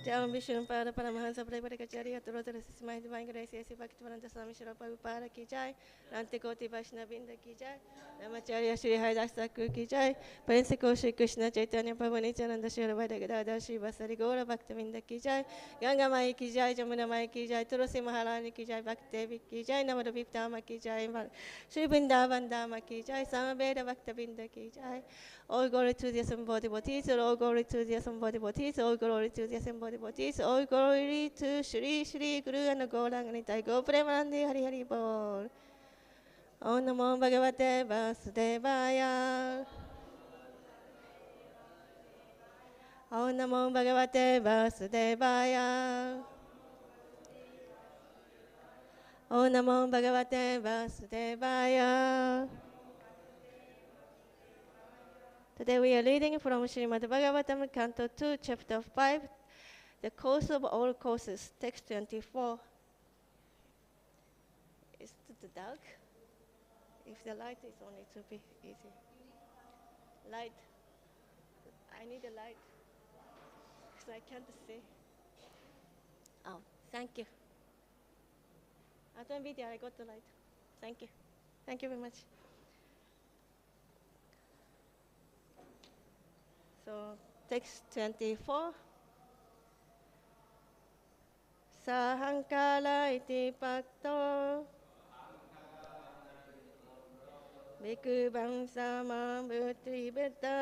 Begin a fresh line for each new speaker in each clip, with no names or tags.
Jai Vishnu Pada Paramahansa Prabhupada Atorotra Sismai Divine Grace Yasi Bhaktivedanta Swami Shri Prabhupada Ki Jai Nante Koti Vaishnavinda Ki Jai Namacharya Shri Haridas Thakur Ki Jai Prince Shri Krishna Chaitanya Prabhu Nityananda Shri Radha Gadadhar Shri Vasari Gaura Bhaktivinda Ki Jai Ganga Mai Ki Jai Jamuna Mai Ki Jai Tulsi Maharani Ki Jai Bhakti Devi Ki Jai Namada Viptama Ki Jai Shri Vrindavan Dhamma Ki Jai Samaveda Bhaktivinda Ki Jai All glory to the embodied devotees, all glory to the embodied devotees, all glory to the embodied devotees, all glory to Shri Shri Guru and Gauranga Nitai Go Premanandi Hari Hari Bol. Om Namo Bhagavate Vasudevaya. Om Namo Bhagavate Vasudevaya. Om Namo Bhagavate Vasudevaya. Today we are reading from Srimad Bhagavatam, Canto 2, Chapter 5, The Course of All Courses, Text 24. Is it dark? If the light is on, it will be easy. Light. I need a light, because I can't see. Oh, thank you. After video, I got the light. Thank you. Thank you very much. So, text 24. Sahaṅkāra iti prokto. Vikurvan samabhūt tridhā.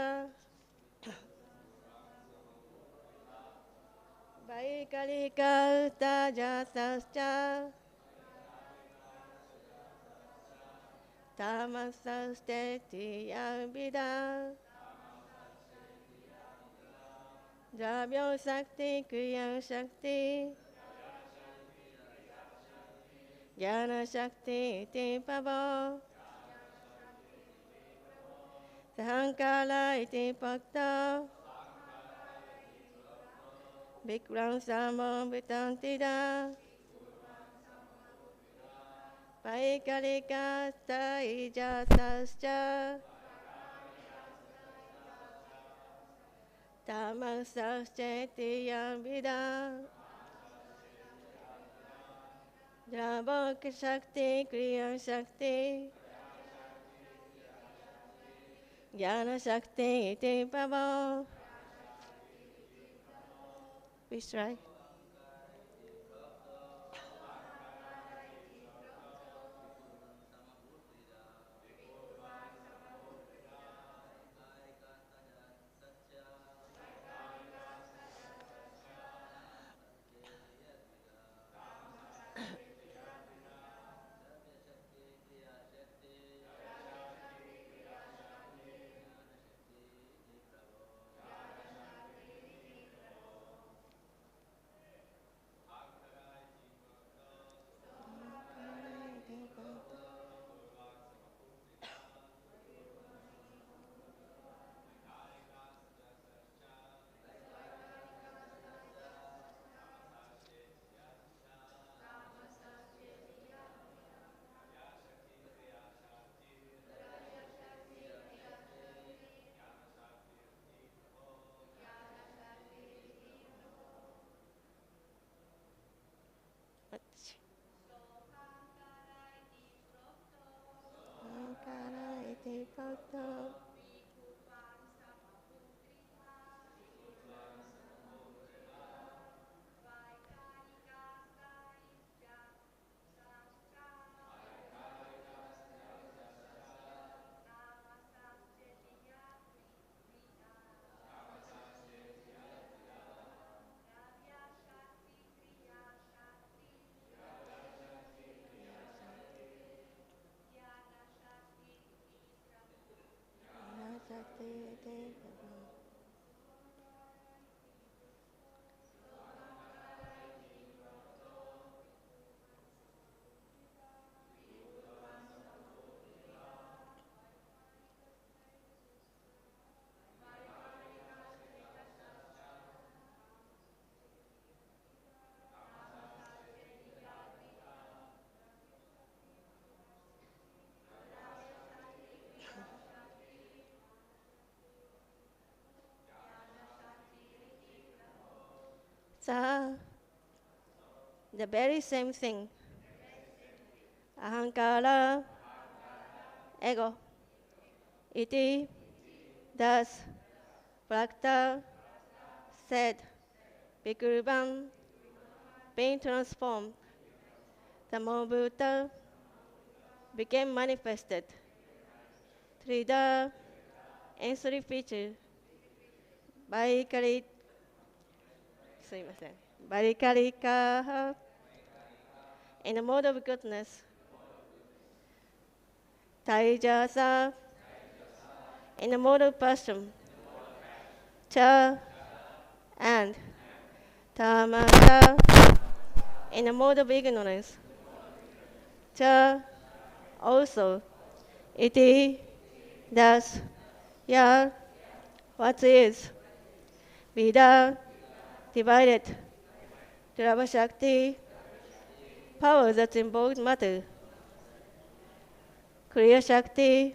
Vaikārikas taijasaś. Tāmasaś ceti yad-bhidā. Dravya-śaktiḥ, kriyā-śaktir. jñāna-śaktiḥ prabho. haṅkāra iti prokto. vikurvan samabhūt tridhā. vaikārikas taijasaś. tāmasaś ceti yad-bhidā. dravya-śaktiḥ, kriyā-śaktir. jñāna-śaktiḥ prabho. Please try. So, the very same thing. Ahaṅkāraḥ, ego. Iti, thus, proktaḥ, said, vikurvan, being transformed. Samabhūt became manifested. Tridhā, in three features. Vaikārikas, in the mode of goodness. Taijasaḥ, in the mode of passion. And tāmasaḥ, in the mode of ignorance. Also, iti, thus, yad, what is, bhīdā, divided, dravya-śaktiḥ, power that involves matter, kriyā-śaktir,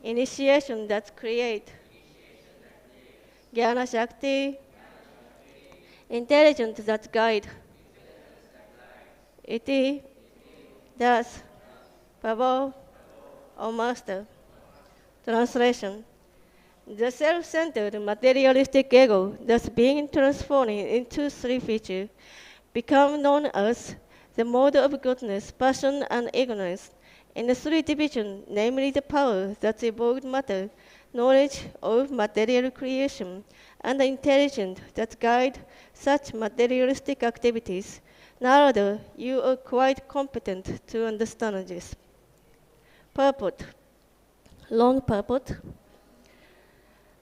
initiation that create, jñāna-śaktir, intelligence that guide, iti, thus, prabho, or master. Translation. The self-centered materialistic ego thus being transformed into three features become known as the mode of goodness, passion, and ignorance. In the three divisions, namely the power that evolved matter, knowledge of material creation, and the intelligence that guide such materialistic activities. Nārada, you are quite competent to understand this. Purport. Long purport.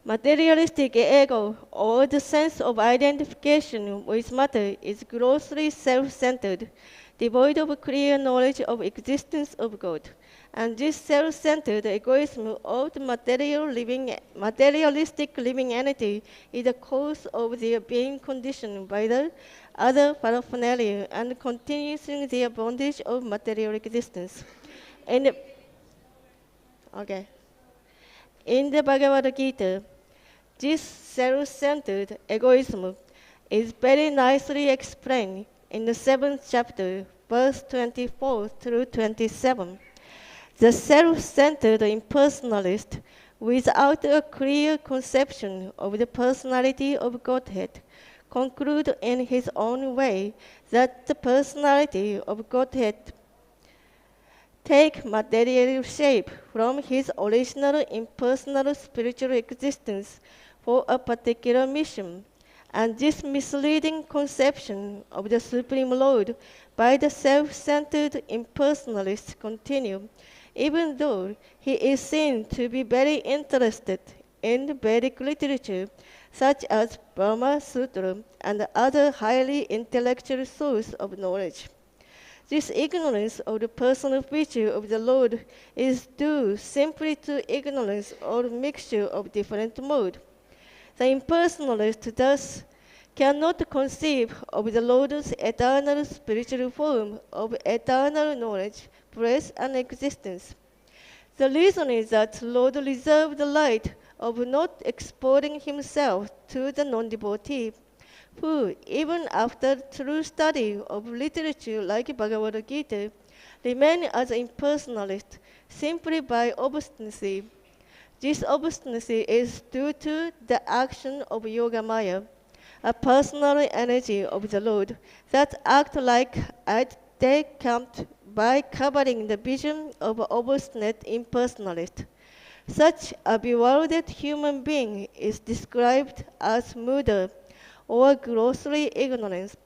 Materialistic ego, or the sense of identification with matter, is grossly self-centered, devoid of clear knowledge of existence of God. And this self-centered egoism of the materialistic living entity is the cause of their being conditioned by the other paraphernalia and continuing their bondage of material existence. In the Bhagavatam, this self-centered egoism is very nicely explained in the 7th chapter, verse 24 through 27. The self-centered impersonalist, without a clear conception of the personality of Godhead, concludes in his own way that the personality of Godhead take material shape from his original impersonal spiritual existence for a particular mission. And this misleading conception of the Supreme Lord by the self-centered impersonalist continue, even though he is seen to be very interested in Vedic literature, such as Brahma Sutra and other highly intellectual sources of knowledge. This ignorance of the personal feature of the Lord is due simply to ignorance or mixture of different modes. The impersonalist thus cannot conceive of the Lord's eternal spiritual form of eternal knowledge, breath, and existence. The reason is that the Lord reserved the right of not exporting himself to the non-devotee, who, even after true study of literature like Bhagavad Gita, remain as impersonalist simply by obstinacy. This obstinacy is due to the action of Yoga Maya, a personal energy of the Lord that acts like a decamped by covering the vision of an obstinate impersonalist. Such a bewildered human being is described as mudha, or grossly ignorant,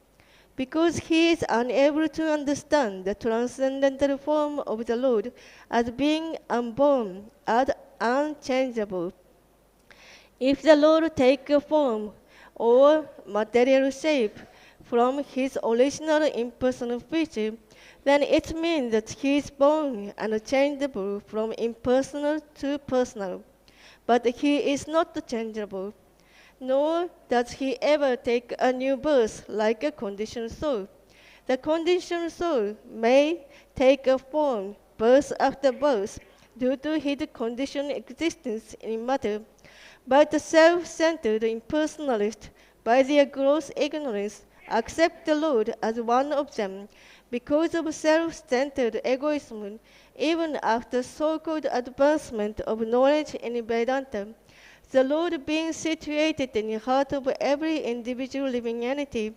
because he is unable to understand the transcendental form of the Lord as being unborn and unchangeable. If the Lord take a form or material shape from his original impersonal feature, then it means that he is born and changeable from impersonal to personal. But he is not changeable, nor does he ever take a new birth like a conditioned soul. The conditioned soul may take a form birth after birth due to his conditioned existence in matter, but the self-centered impersonalist by their gross ignorance, accept the Lord as one of them because of self-centered egoism, even after so-called advancement of knowledge in Vedanta. The Lord, being situated in the heart of every individual living entity,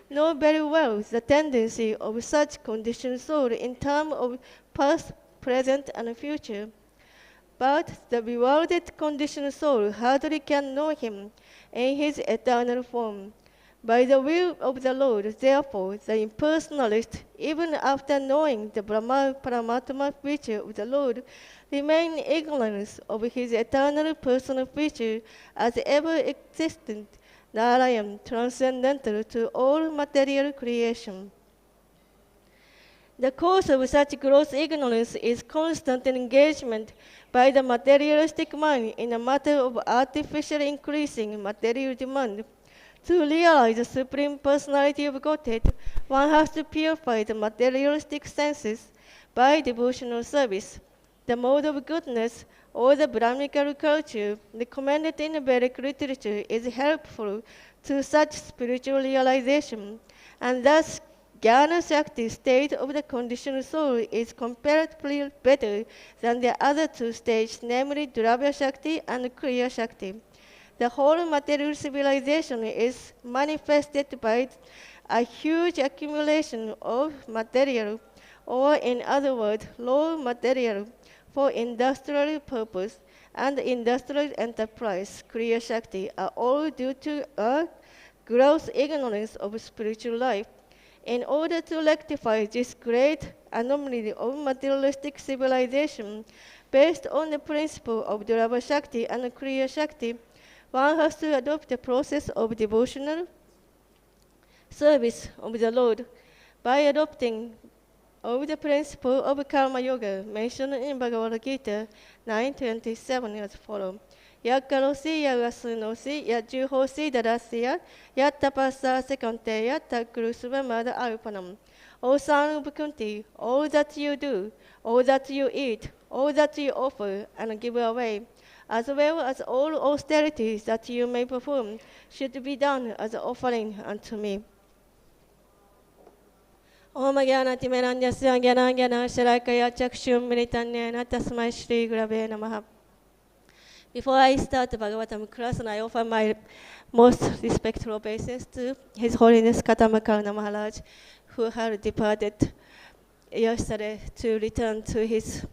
know very well the tendency of such conditioned soul in terms of past, present, and future. But the bewildered conditioned soul hardly can know him in his eternal form. By the will of the Lord, therefore, the impersonalist, even after knowing the Brahma Paramatma feature of the Lord, remain in ignorance of his eternal personal feature as ever existent, Narayan, transcendental to all material creation. The cause of such gross ignorance is constant engagement by the materialistic mind in a matter of artificially increasing material demand. To realize the Supreme Personality of Godhead, one has to purify the materialistic senses by devotional service. The mode of goodness, or the Brahminical culture, recommended in the Vedic literature, is helpful to such spiritual realization, and thus jñāna-śaktiḥ state of the conditioned soul is comparatively better than the other two stages, namely dravya-śaktiḥ and kriyā-śaktir. The whole material civilization is manifested by a huge accumulation of material, or in other words, raw material, for industrial purpose and industrial enterprise, kriyā-śaktir, are all due to a gross ignorance of spiritual life. In order to rectify this great anomaly of materialistic civilization, based on the principle of dravya-śaktiḥ and kriyā-śaktir, one has to adopt the process of devotional service of the Lord by adopting of the principle of karma yoga mentioned in Bhagavad Gita 9:27 as follows. Yad-karosi, yad-rasanosi, yad-juhosi, dadasya, yad-tapasa sekanteya, tad-kurusva mada arpanam. O son of Kunti, all that you do, all that you eat, all that you offer and give away, as well as all austerities that you may perform, should be done as an offering unto me. Om Jnana-timirandhasya jnana-śaktiḥ chakshum militanyena tasmai Shri Gurave Namaha. Before I start the Bhagavatam class, and I offer my most respectful obeisance to His Holiness Katamakarna Maharaj, who had departed yesterday to return to his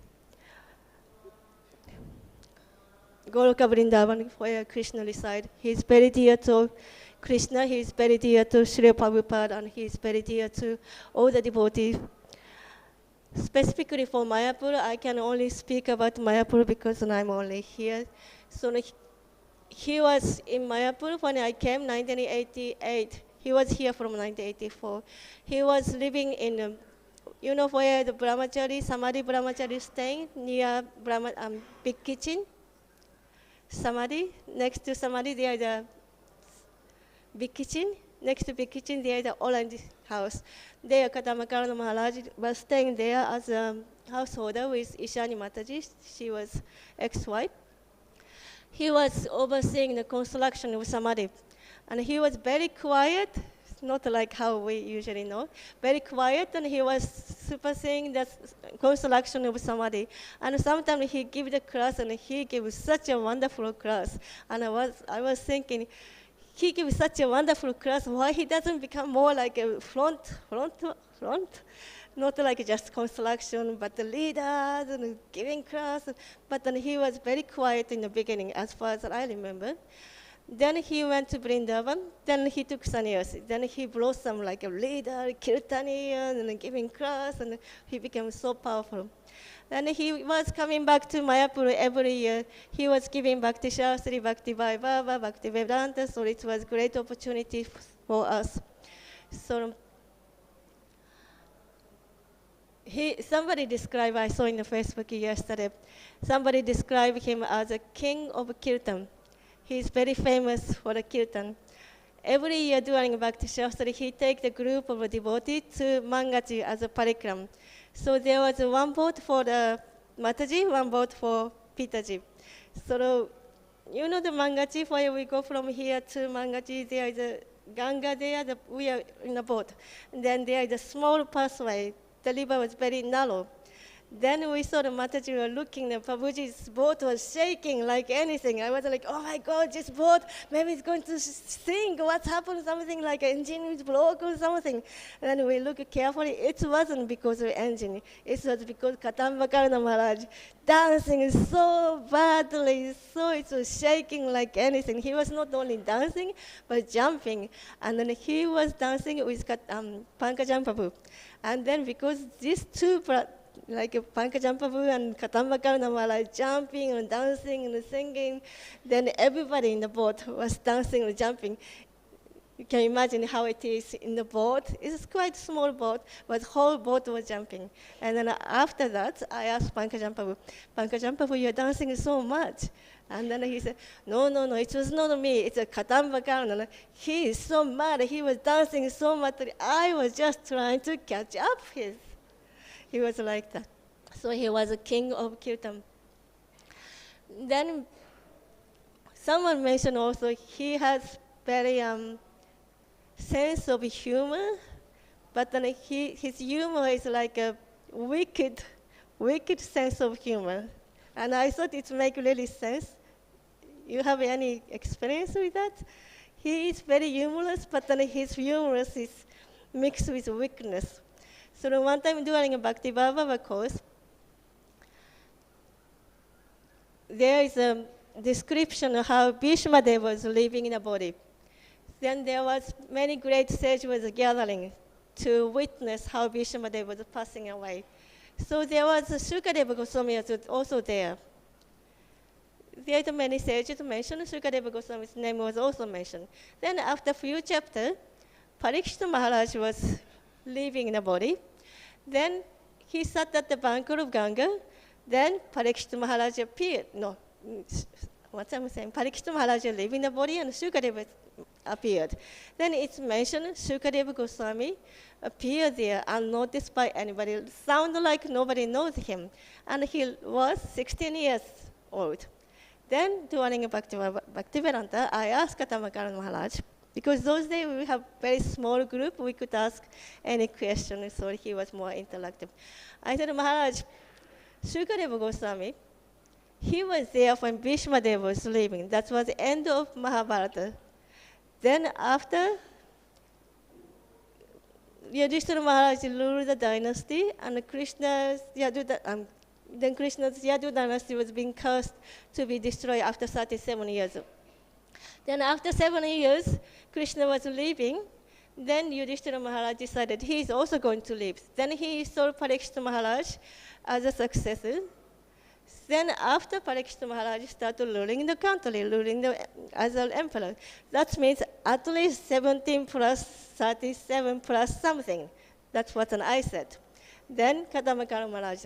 Goloka Vrindavan, where Krishna resides. He is very dear to Krishna, he is very dear to Srila Prabhupada, and he is very dear to all the devotees. Specifically for Mayapur, I can only speak about Mayapur because I'm only here. So he was in Mayapur when I came, 1988. He was here from 1984. He was living in, you know where the brahmachari, Samadhi brahmachari is staying, near big kitchen? Samadhi, next to Samadhi, there is a big kitchen. Next to big kitchen, there is an orange house. There, Katamakarna Maharaj was staying there as a householder with Ishani Mataji. She was ex-wife. He was overseeing the construction of Samadhi. And he was very quiet, not like how we usually know, very quiet, and he was superseeing the construction of Samadhi. And sometimes he gave the class, and he gave such a wonderful class. And I was thinking, he gives such a wonderful class, why he doesn't become more like a front, not like just construction, but the leaders and giving class. But then he was very quiet in the beginning, as far as I remember. Then he went to Vrindavan, then he took sannyasi. Then he blossomed like a leader, kirtanian, and giving class, and he became so powerful. Then he was coming back to Mayapur every year. He was giving Bhakti Shastri, Bhakti Vaibhava, Bhakti Vedanta, so it was a great opportunity for us. So somebody described, I saw in the Facebook yesterday, somebody described him as a king of kirtan. He is very famous for the kirtan. Every year during Bhakti Shastri, he takes a group of devotees to Mangaji as a parikram. So there was one boat for the Mataji, one boat for Pitaji. So you know the Mangachi, where we go from here to Mangachi, there is a Ganga there, we are in a boat. And then there is a small pathway. The river was very narrow. Then we saw the Mataji were looking, and Prabhuji's boat was shaking like anything. I was like, oh my God, this boat, maybe it's going to sink. What's happened? Something like an engine is broke or something. And then we looked carefully. It wasn't because of the engine. It was because Katambakarana Maharaj dancing so badly, so it was shaking like anything. He was not only dancing, but jumping. And then he was dancing with Pankajam Prabhu. And then because these two like Pankajam Prabhu and Katambakarana Maharaj jumping and dancing and singing, then everybody in the boat was dancing and jumping. You can imagine how it is in the boat. It's quite a small boat, but the whole boat was jumping. And then after that, I asked Pankajam Prabhu, you're dancing so much. And then he said, no, it was not me. It's a Katambakarana. He is so mad. He was dancing so much that I was just trying to catch up his. He was like that. So he was a king of Kirtan. Then someone mentioned also he has very sense of humor, but then his humor is like a wicked sense of humor. And I thought it makes really sense. You have any experience with that? He is very humorous, but then his humorous is mixed with weakness. So one time during a Bhakti Bhava course, there is a description of how Bhishma Deva was living in a body. Then there was many great sages was gathering to witness how Bhishma Deva was passing away. So there was Sukadeva Goswami also there. There are many sages mentioned. Sukadeva Goswami's name was also mentioned. Then after a few chapters, Parikshita Maharaj was living in a body. Then he sat at the bank of Ganga. Then Parikshita Maharaj appeared. No, what I'm saying, Parikshita Maharaj lived in the body and Sukadeva appeared. Then it's mentioned Sukadeva Goswami appeared there unnoticed by anybody. It sounded like nobody knows him. And he was 16 years old. Then during Bhaktivedanta, I asked Katambakarana Maharaj, because those days we have very small group, we could ask any question, so he was more interactive. I said, Maharaj, Sukadeva Goswami, he was there when Bhishma Deva was leaving. That was the end of Mahabharata. Then after Yudhishthira Maharaj ruled the dynasty, and Krishna's Yadu dynasty was being cursed to be destroyed after 37 years. Then after 7 years, Krishna was leaving. Then Yudhishthira Maharaj decided he is also going to leave. Then he saw Parikshita Maharaj as a successor. Then after Parikshita Maharaj started ruling the country, as an emperor. That means at least 17 plus 37 plus something. That's what I said. Then Katambakarana Maharaj,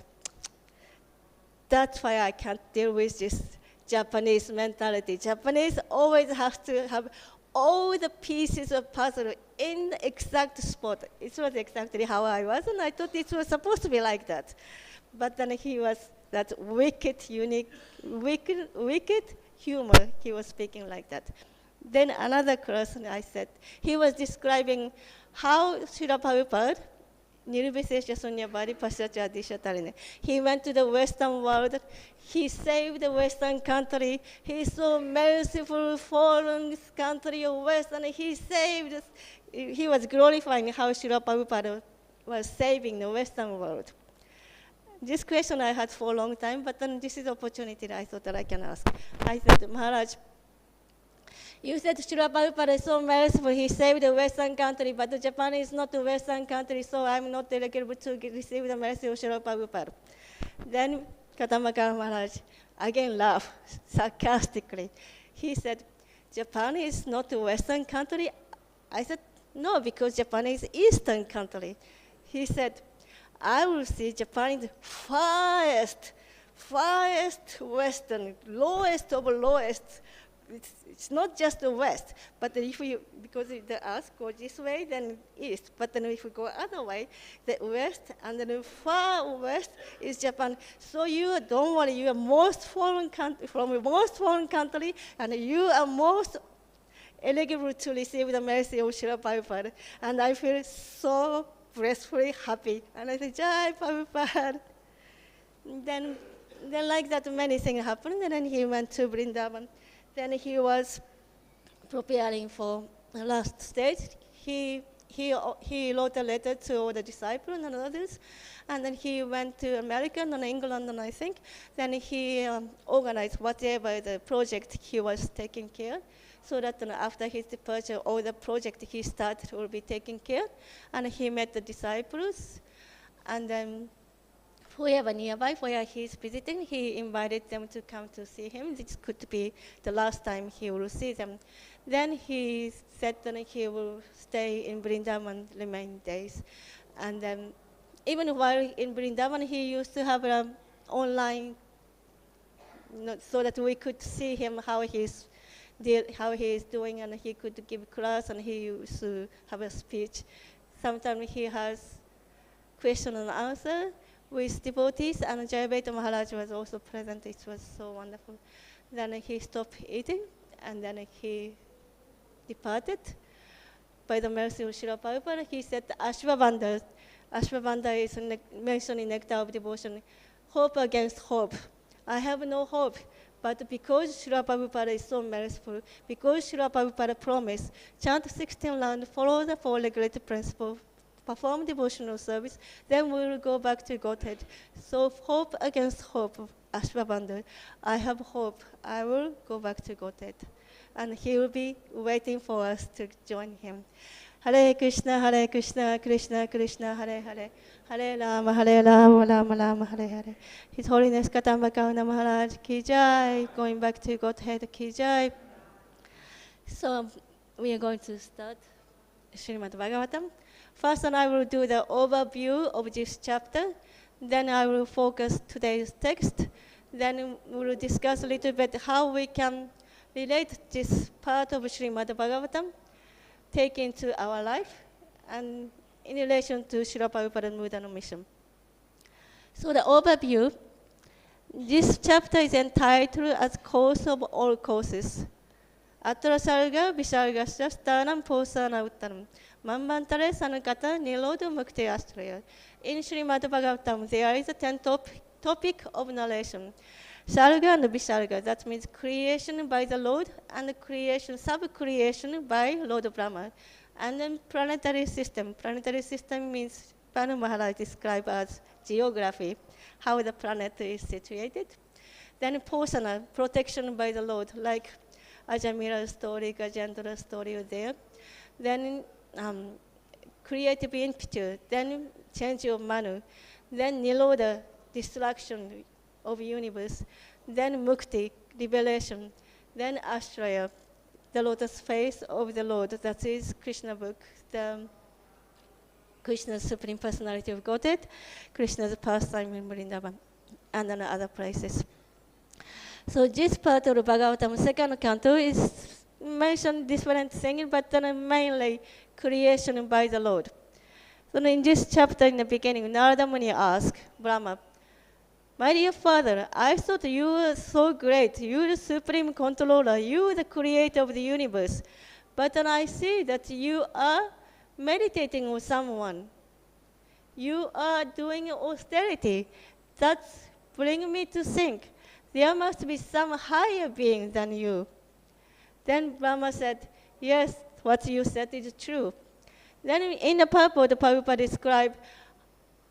that's why I can't deal with this Japanese mentality. Japanese always have to have all the pieces of puzzle in the exact spot. It was exactly how I was, and I thought it was supposed to be like that. But then he was that wicked humor. He was speaking like that. Then another person I said, he was describing how Srila Prabhupada, Nirvisesha Sunyabhari Pasyacha Dishatarine. He went to the Western world. He saved the Western country. He is so merciful foreign country of West, and he saved. He was glorifying how Srila Prabhupada was saving the Western world. This question I had for a long time, but then this is the opportunity that I thought that I can ask. I said, Maharaj, you said Srila Prabhupada is so merciful, he saved the Western country, but Japan is not a Western country, so I'm not eligible to receive the mercy of Srila Prabhupada. Then Katambakarana Maharaj again laughed sarcastically. He said, Japan is not a Western country? I said, no, because Japan is Eastern country. He said, I will see Japan is farthest Western, lowest of lowest it's not just the west, but if we, because the earth goes this way, then east. But then if we go other way, the west, and then far west is Japan. So you don't worry, you are most foreign country, from the most foreign country, and you are most eligible to receive the mercy of Srila Prabhupada. And I feel so blissfully happy. And I say, Jai Prabhupada. Then like that, many things happened, and then he went to Vrindavan. Then he was preparing for the last stage. He wrote a letter to all the disciples and others, and then he went to America and England, and I think. Then he organized whatever the project he was taking care, so that after his departure, all the project he started will be taken care. And he met the disciples, and then whoever nearby, where he's visiting, he invited them to come to see him. This could be the last time he will see them. Then he said that he will stay in Vrindavan remaining days. And even while in Vrindavan, he used to have an online, so that we could see him, how he is doing, and he could give class, and he used to have a speech. Sometimes he has question and answer with devotees, and Jayabheta Maharaj was also present. It was so wonderful. Then he stopped eating, and then he departed. By the mercy of Srila Prabhupada, he said, Ashwabandha. Ashwabandha is mentioned in Nectar of Devotion. Hope against hope. I have no hope, but because Srila Prabhupada is so merciful, because Srila Prabhupada promised, chant 16 rounds, follow the 4 regulated principles, perform devotional service, then we will go back to Godhead. So hope against hope, Ashwabandha. I have hope. I will go back to Godhead. And he will be waiting for us to join him. Hare Krishna, Krishna Krishna, Hare Hare, Hare Rama, Rama Rama, Hare Hare. His Holiness Kadamba Kauna Maharaj Ki Jai, going back to Godhead Ki Jai. So we are going to start Srimad Bhagavatam. First, I will do the overview of this chapter. Then I will focus today's text. Then we will discuss a little bit how we can relate this part of Srimad Bhagavatam, take into our life, and in relation to Srila Prabhupada's Mudana mission. So the overview, this chapter is entitled as Course of All Courses. Atra sarga visargasya stanam posana uttanam. Manvantare sanakata nirodha mukti astraya. In Srimad Bhagavatam, there is a 10th topic of narration. Sarga and visarga, that means creation by the Lord and creation, sub-creation by Lord Brahma. And then planetary system. Planetary system means Panu Maharaj described as geography, how the planet is situated. Then posana, protection by the Lord, like Ajamira's story, Gajendra's story was there. Then creative impetus, then change of manu, then nirodha, destruction of universe, then mukti, liberation, then ashraya, the lotus face of the Lord, that is Krishna book, the Krishna's Supreme Personality of Godhead, Krishna's pastime in Vrindavan, and then other places. So this part of the Bhagavatam, second canto, is mentioned different things, but then mainly creation by the Lord. So in this chapter, in the beginning, Nārada Muni asked Brahma, my dear father, I thought you were so great. You are the supreme controller. You are the creator of the universe. But then I see that you are meditating on someone. You are doing austerity. That's bringing me to think. There must be some higher being than you. Then Brahma said, yes, what you said is true. Then in the purport, the Prabhupada described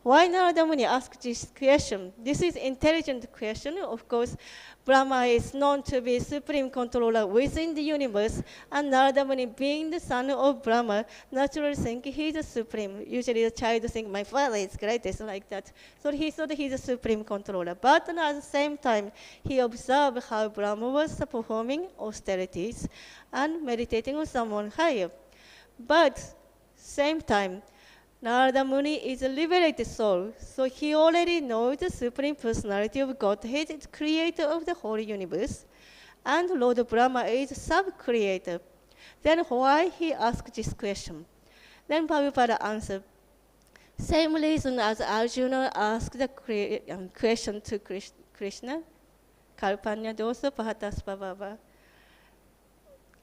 why Nārada Muni asked this question. This is intelligent question. Of course, Brahma is known to be supreme controller within the universe, and Nārada Muni, being the son of Brahma, naturally think he is the supreme. Usually the child thinks, my father is greatest, like that. So he thought he is a supreme controller. But at the same time, he observed how Brahma was performing austerities and meditating on someone higher. But same time, Nārada Muni is a liberated soul, so he already knows the Supreme Personality of Godhead, the creator of the whole universe. and Lord Brahma is sub-creator. Then why he asked this question? Then Prabhupada answered, same reason as Arjuna asked the question to Krishna, Kalpanya dosa pahatasvabhava.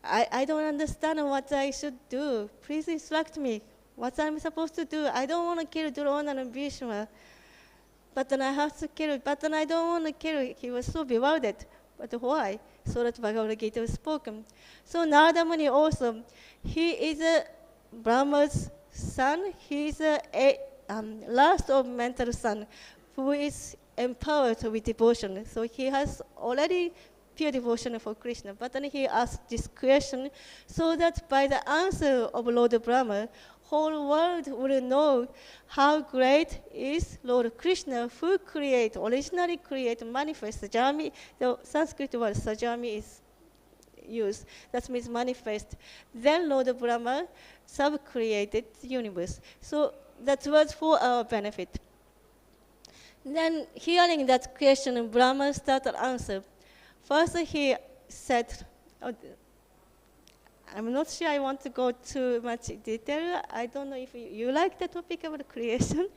I don't understand what I should do. Please instruct me. What I'm supposed to do? I don't want to kill Drona and Bhishma. But then I have to kill, but then I don't want to kill. He was so bewildered. But why? So that Bhagavad Gita was spoken. So Nārada Muni also, he is a Brahma's son. He is a last of mental son who is empowered with devotion. So he has already pure devotion for Krishna. But then he asked this question so that by the answer of Lord Brahma, whole world will know how great is Lord Krishna, who originally create, manifest. Sajami, the Sanskrit word sajami is used. That means manifest. Then Lord Brahma sub-created the universe. So that was for our benefit. Then hearing that question, Brahma started answer. First he said, I'm not sure I want to go too much detail. I don't know if you like the topic about creation.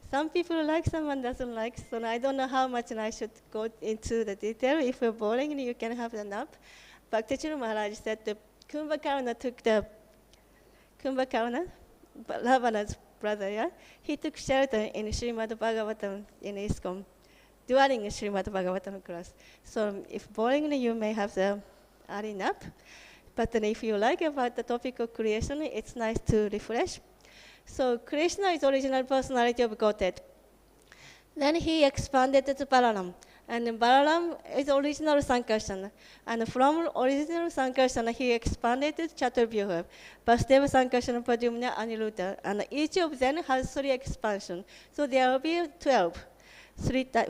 Some people like, someone doesn't like, so I don't know how much I should go into the detail. If you're boring, you can have the nap. Bhaktacharya Maharaj said the Kumbhakarna took the Ravana's brother, yeah? He took shelter in Srimad Bhagavatam in ISKCON during Srimad Bhagavatam class. So if boring, you may have the early nap. But then if you like about the topic of creation, it's nice to refresh. So Krishna is original personality of Godhead. Then he expanded to Balaram. And Balaram is original Sankarsana. And from original Sankarsana, he expanded to Chaturvyuha, Vasudeva, Sankarsana, Pradyumna, Aniruddha. And each of them has 3 expansions. So there will be 12.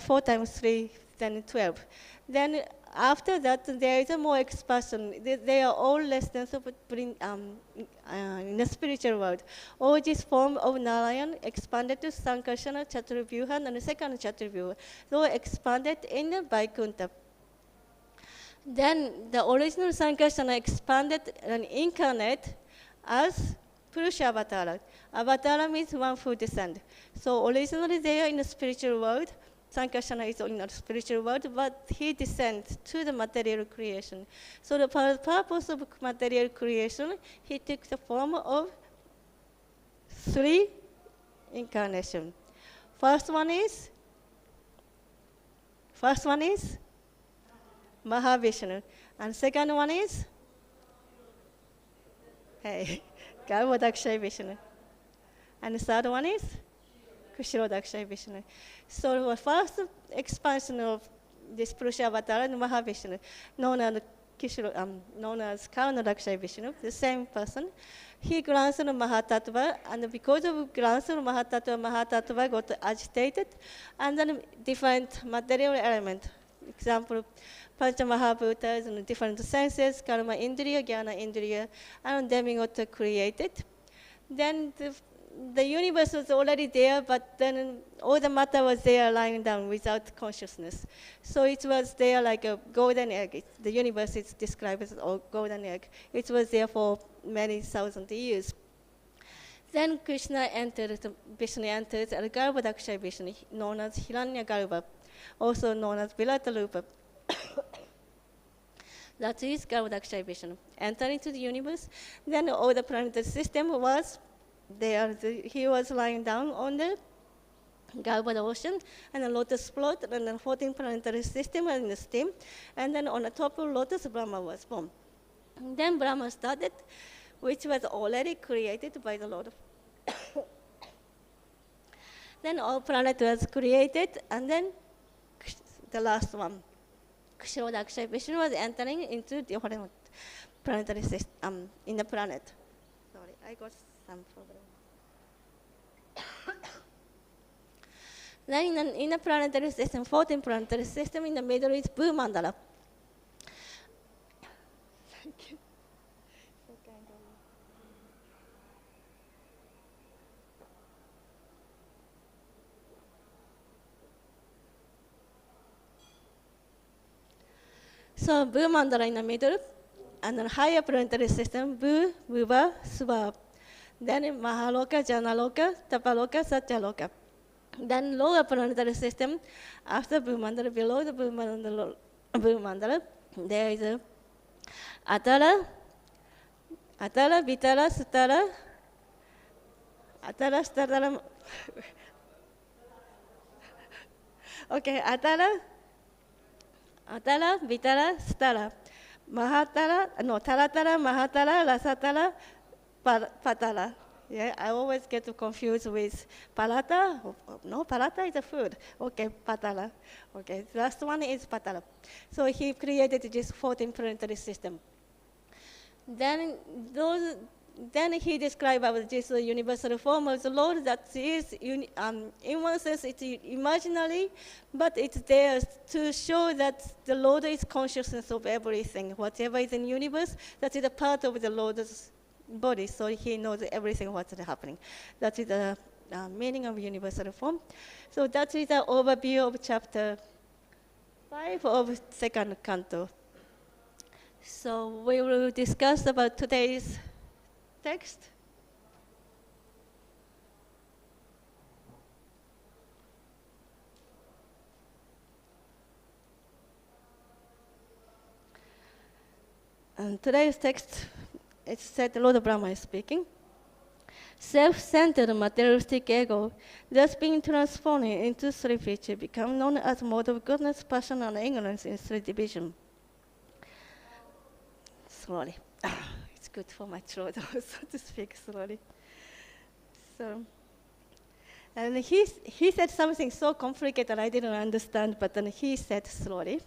4 times 3, then 12. Then after that, there is a more expansion. They are all lessons of in the spiritual world. All this form of Narayan expanded to Sankarsana, Chaturvyuha, and the second Chaturvyuha. So expanded in the Vaikuntha. Then the original Sankarsana expanded and incarnate as Purusha Avatara. Avatara means one who descends. So originally they are in the spiritual world. Sankarsana is in the spiritual world, but he descends to the material creation. So the purpose of material creation, he took the form of 3 incarnations. First one is Mahavishnu, and second one is Garbhodakshaya Vishnu, and the third one is Kshirodakshaya Vishnu. So the first expansion of this Purusha Avatara, Mahavishnu, known as Karanodakshaya Vishnu, the same person, he granted Mahatattva, and because of granting Mahatattva got agitated, and then different material elements. Example, Panchamahabhutas and different senses, Karma Indriya, Jnana Indriya, and demigod created. Then the universe was already there, but then all the matter was there lying down without consciousness. So it was there like a golden egg. The universe is described as a golden egg. It was there for many thousand years. Then Vishnu entered as Garbhodakshaya Vishnu, known as Hiranyagarbha, also known as Virata-rupa. That is Garbhodakshaya Vishnu. Entered into the universe, then all the planetary system was there. He was lying down on the Garbhoda ocean, and the lotus float, and then 14 planetary system in the steam, and then on the top of lotus, Brahma was born. And then Brahma started, which was already created by the Lord. Then all planet was created, and then the last one, Kshirodakshaya Vishnu, was entering into the planetary system, in the planet. Sorry, I got some problem. Then in the planetary system, 14 planetary system, in the middle is Bhumandala. Thank you. So kind of you. So Bhu mandala in the middle, and then higher planetary system, Bhu, Bhuva, Sva. Then Mahaloka, Janaloka, Tapaloka, Satyaloka. Then lower planetary system, after Bhu mandala, below the Bhu mandala, there is a Atara, Vitara, Sutara, Atara, Statara. Okay, Atara, Vitara, Stara. Mahatara, no, Taratara, Mahatara, Rasatara, Patara. Yeah, I always get confused with Palata. No, Palata is a food. Okay, Patara. Okay, the last one is Patara. So he created this 14 planetary system. Then he described about this universal form of the Lord that is, in one sense, it's imaginary, but it's there to show that the Lord is consciousness of everything. Whatever is in the universe, that is a part of the Lord's body, so he knows everything what's happening. That is the meaning of universal form. So that is the overview of chapter 5 of second canto. So we will discuss about today's text. And today's text, it said Lord Brahma is speaking. Self-centered materialistic ego, thus being transformed into three features, become known as mode of goodness, passion, and ignorance in three divisions. Slowly. It's good for my throat also to speak slowly. So, and he said something so complicated I didn't understand, but then he said slowly,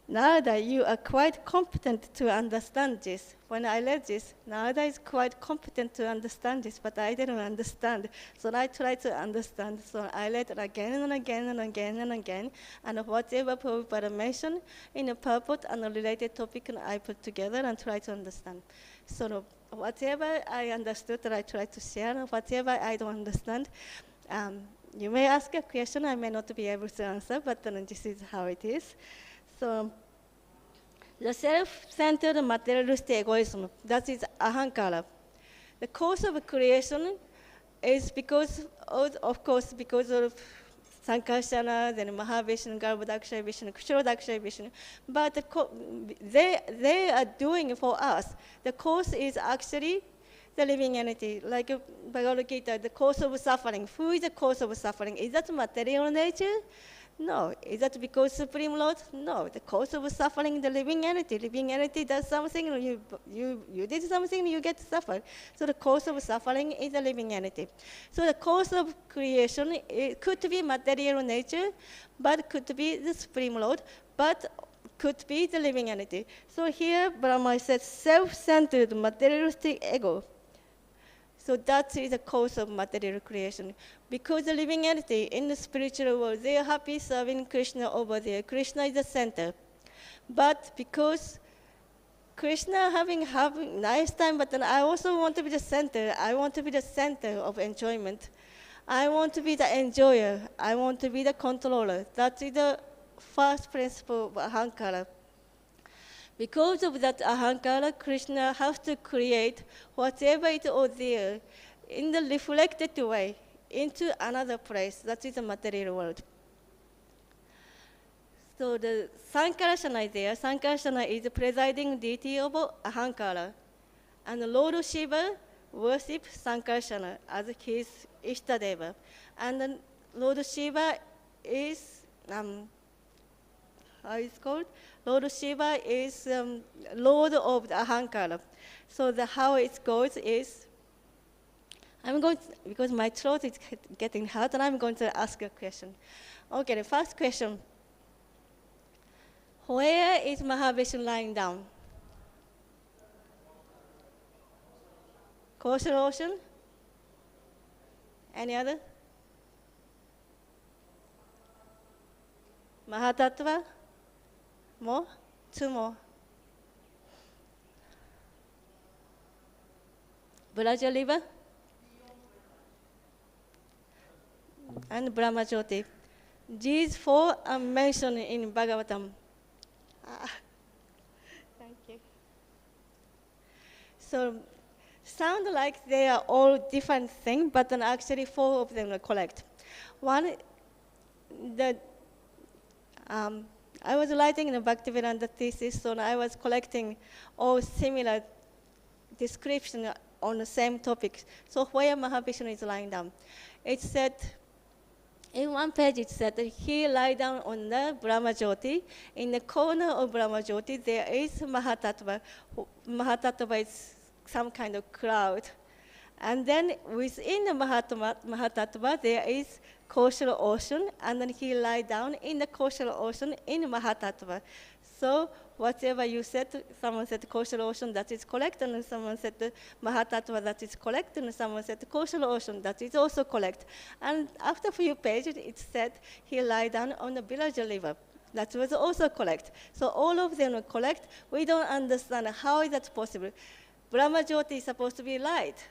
Nārada, you are quite competent to understand this. When I read this, Nārada is quite competent to understand this, but I didn't understand. So I tried to understand. So I read it again and again and again and again. And whatever Prabhupada mentioned in the purport and the related topic, I put together and try to understand. So whatever I understood, I try to share. Whatever I don't understand, you may ask a question. I may not be able to answer, but then this is how it is. So, the self-centered materialistic egoism, that is ahaṅkāraḥ. The cause of creation is because of Sankarsana, then Mahavishnu, Garbhodakshaya Vishnu, Ksharodakshaya Vishnu. But they are doing for us. The cause is actually the living entity. Like Bhagavad Gita, the cause of suffering. Who is the cause of suffering? Is that material nature? No. Is that because Supreme Lord? No. The cause of suffering, the living entity. Living entity does something, you did something, you get suffered. So the cause of suffering is the living entity. So the cause of creation, it could be material nature, but could be the Supreme Lord, but could be the living entity. So here Brahma says self-centered materialistic ego. So that is the cause of material creation. Because the living entity in the spiritual world, they are happy serving Krishna over there. Krishna is the center. But because Krishna having nice time, but then I also want to be the center. I want to be the center of enjoyment. I want to be the enjoyer. I want to be the controller. That is the first principle of ahaṅkāraḥ. Because of that ahaṅkāraḥ, Krishna has to create whatever is there in the reflected way into another place. That is the material world. So the Sankarsana is there. Sankarsana is the presiding deity of ahaṅkāraḥ. And Lord Shiva worships Sankarsana as his Ishtadeva. And then Lord Shiva is, how is it called? Lord Shiva is Lord of the ahaṅkāraḥ. So how it goes is, because my throat is getting hot, and I'm going to ask a question. Okay, the first question. Where is Mahavishnu lying down? Coastal ocean? Any other? Mahatattva? More? Two more. Vraja River? And Brahmajyoti. These four are mentioned in Bhagavatam. So sound like they are all different things, but then actually 4 of them are correct. One, I was writing in a Bhaktivedanta thesis, so I was collecting all similar description on the same topic. So where Mahavishnu is lying down, it said, in one page it said that he lie down on the Brahmajyoti. In the corner of Brahmajyoti there is Mahatattva. Mahatattva is some kind of cloud. And then within the Mahatattva there is Koshala ocean, and then he lie down in the Koshala ocean in Mahatattva. So whatever you said, someone said Koshala ocean, that is correct, and someone said Mahatattva, that is correct, and someone said Koshala ocean, that is also correct. And after a few pages, it said he lie down on the Viraja river. That was also correct. So all of them are correct. We don't understand how is that possible. Brahmajyoti is supposed to be light.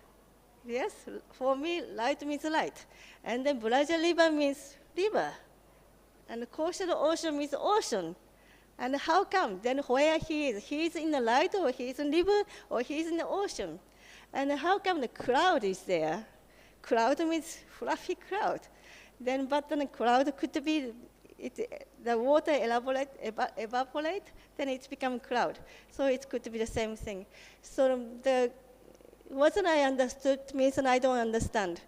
Yes, for me, light means light. And then Viraja river means river. And Koshala ocean means ocean. And how come? Then where he is? He is in the light, or he is in the river, or he is in the ocean. And how come the cloud is there? Cloud means fluffy cloud. Then, but then the cloud could be, the water evaporate, then it becomes cloud. So it could be the same thing. So what I understood means I don't understand.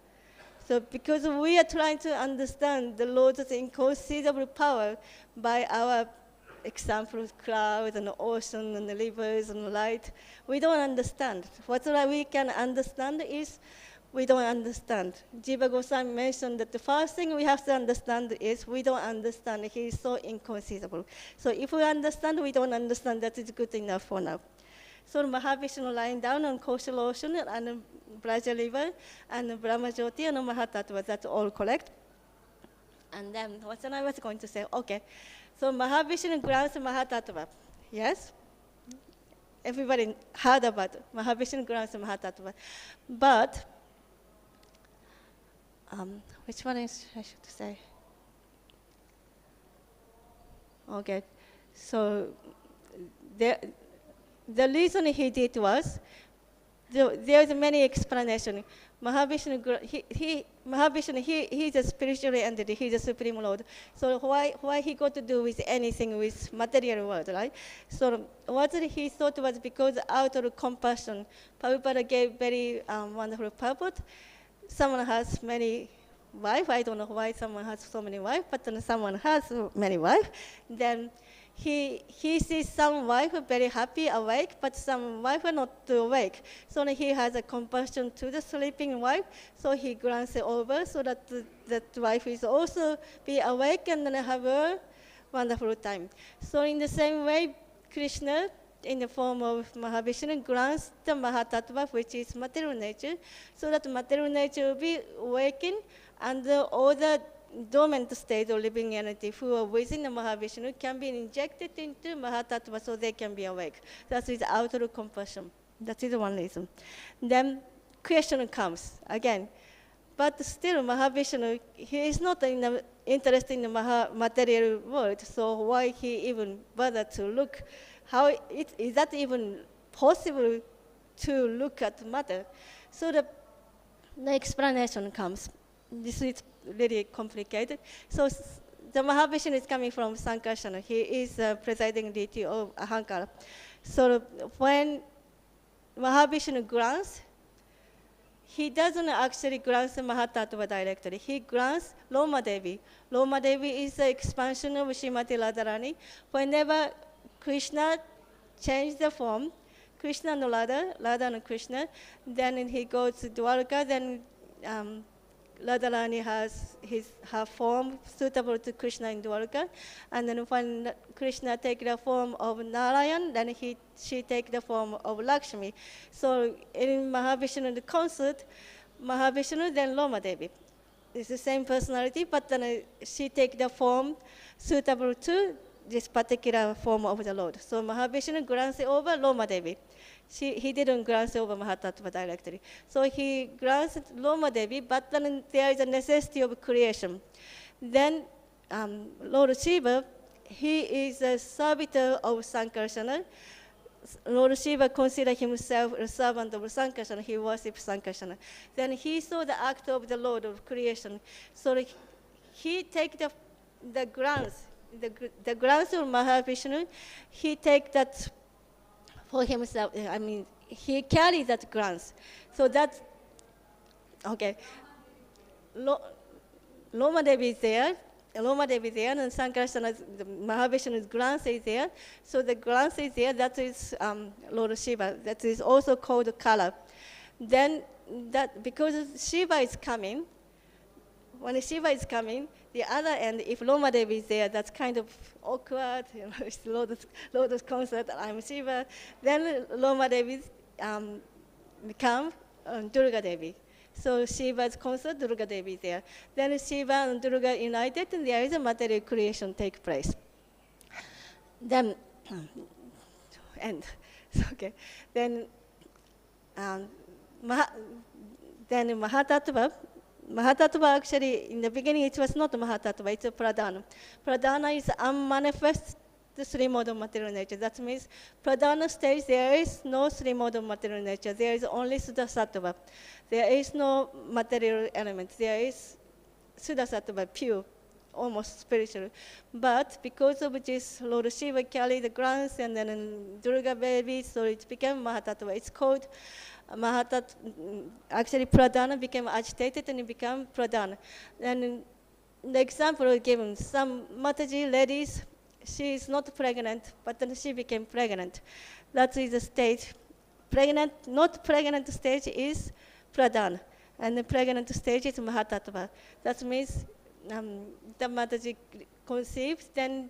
So because we are trying to understand the Lord's inconceivable power by our example of clouds and the ocean and the rivers and the light, we don't understand. What we can understand is we don't understand. Jiva Goswami mentioned that the first thing we have to understand is we don't understand. He is so inconceivable. So if we understand, we don't understand, that is good enough for now. So Mahavishnu lying down on Koshala ocean and Vraja river and Brahmajyoti and Mahatattva, that's all correct. And then what I was going to say, okay. So Mahavishnu grants Mahatattva, yes? Everybody heard about Mahavishnu grants Mahatattva. But, which one is I should say? Okay, so the reason he did was, there's many explanations. Mahavishnu, he is a spiritual entity, he is a Supreme Lord. So why he got to do with anything with material world, right? So what he thought was because out of compassion, Prabhupada gave very wonderful purport. Someone has many wives, I don't know why someone has so many wives, but then someone has many wives. Then he sees some wife very happy, awake, but some wife are not awake. So he has a compassion to the sleeping wife, so he grants it over so that that wife is also be awake and then have a wonderful time. So in the same way, Krishna, in the form of Mahavishnu, grants the Mahatattva, which is material nature, so that material nature will be awakened, and all the dormant state or living entity who are within the Mahavishnu can be injected into Mahatattva so they can be awake. That is outer compassion. That is one reason. Then question comes again. But still Mahavishnu, he is not interested in the material world, so why he even bothered to look? How is that even possible to look at matter? So the explanation comes. This is really complicated. So the Mahavishnu is coming from Sankarsana. He is presiding deity of ahaṅkāra. So when Mahavishnu grants, he doesn't actually grant Mahatattva directly. He grants Loma Devi. Loma Devi is the expansion of Srimati Radharani. Whenever Krishna changed the form, Krishna and Radha, Radha and Krishna, then he goes to Dwarka, then Radharani has her form suitable to Krishna in Dwarka, and then when Krishna takes the form of Narayan, then she takes the form of Lakshmi. So in Mahavishnu the concert, Mahavishnu then Loma Devi. It's the same personality, but then she takes the form suitable to this particular form of the Lord. So Mahavishnu grants it over Loma Devi. He didn't grant over Mahatattva directly. So he grants Loma Devi, but then there is a necessity of creation. Then Lord Shiva, he is a servitor of Sankarsana. Lord Shiva considered himself a servant of Sankarsana. He worshipped Sankarsana. Then he saw the act of the Lord of creation. So he take the grounds, the grounds of Mahavishnu. He take that for himself. I mean, he carried that grounds. So that's okay. Loma Devi is there. Loma Devi is there, and Sankarsana, the Mahavishnu's glance is there. So the glance is there, that is Lord Shiva. That is also called Kala. Then, because Shiva is coming, when Shiva is coming, the other end, if Loma Devi is there, that's kind of awkward. It's Lotus concert, I'm Shiva. Then Loma Devi become Durga Devi. So Shiva's concert, Durga Devi is there. Then Shiva and Durga united, and there is a material creation take place. Then, Then Mahatattva. Mahatattva actually, in the beginning, it was not Mahatattva, it's a Pradhana. Pradhana is unmanifest the three mode of material nature. That means Pradhana stage, there is no three mode of material nature. There is only Suddha-sattva. There is no material element. There is Suddha-sattva, pure, almost spiritual. But because of this, Lord Shiva carried the grounds, and then Durga Devi, so it became Mahatattva. It's called actually Pradhana became agitated and it became Pradhana. And the example was given, some Mataji ladies, she is not pregnant, but then she became pregnant. That is the stage. Pregnant, not pregnant stage is Pradhana, and the pregnant stage is Mahatattva. That means the Mataji conceives, then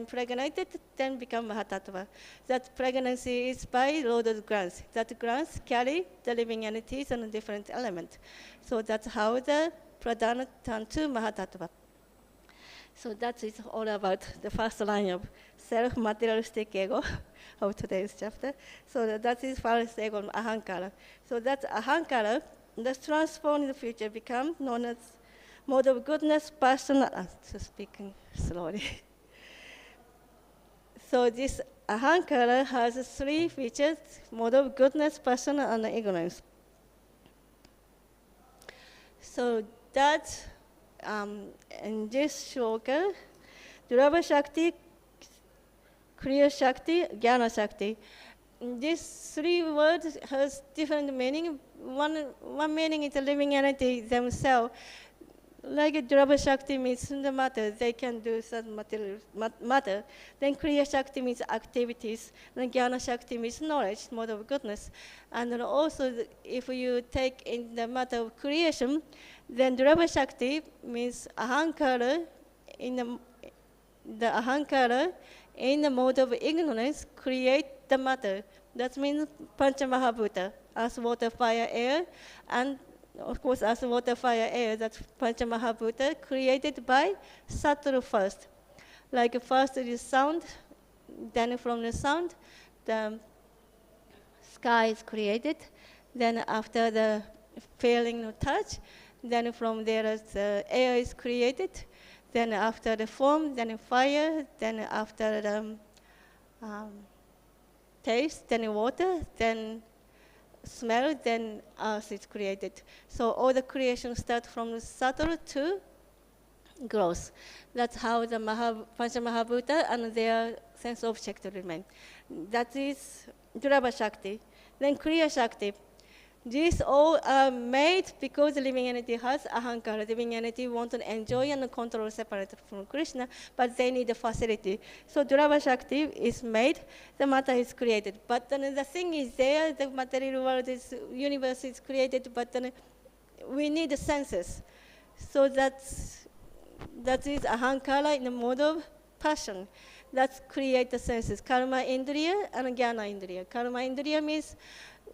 pregnated, then become Mahatattva. That pregnancy is by Lord of Grants. That grants carry the living entities and different elements. So that's how the Pradhana turned to Mahatattva. So that is all about the first line of self-materialistic ego of today's chapter. So that is first ego, ahaṅkāra. So that ahaṅkāra, that's transformed in the future, become known as mode of goodness, passion, speaking slowly. So this ahaṅkāra has three features: mode of goodness, passion, and ignorance. So that in this shloka, dravya-śaktiḥ, kriyā-śaktiḥ, jñāna-śaktiḥ. These three words has different meaning. One meaning is the living entity themselves. Like dravya-śaktiḥ means the matter, they can do certain material matter. Then kriyā-śaktiḥ means activities, and jñāna-śaktiḥ means knowledge, mode of goodness. And then also, if you take in the matter of creation, then dravya-śaktiḥ means ahaṅkāra, the ahaṅkāra in the mode of ignorance create the matter. That means pancha-mahabhūta, earth, water, fire, air, and of course, as water, fire, air, that's pancha-mahabhūta created by sattva first. Like first it is sound, then from the sound, the sky is created. Then after the feeling of touch, then from there the air is created. Then after the form, then fire. Then after the taste, then water. Then smell, then earth is created. So all the creation start from subtle to gross. That's how the pancha-mahabhūta and their sense object remain. That is dravya-śaktiḥ. Then kriyā-śaktiḥ. These all are made because the living entity has ahaṅkāra. The living entity want to enjoy and control separate from Krishna, but they need a facility. So dravya-śaktiḥ is made, the matter is created. But then the thing is there, the material world is, universe is created, but then we need the senses. So that is ahaṅkāra in the mode of passion. That create the senses, karma indriya and jnana indriya. Karma indriya means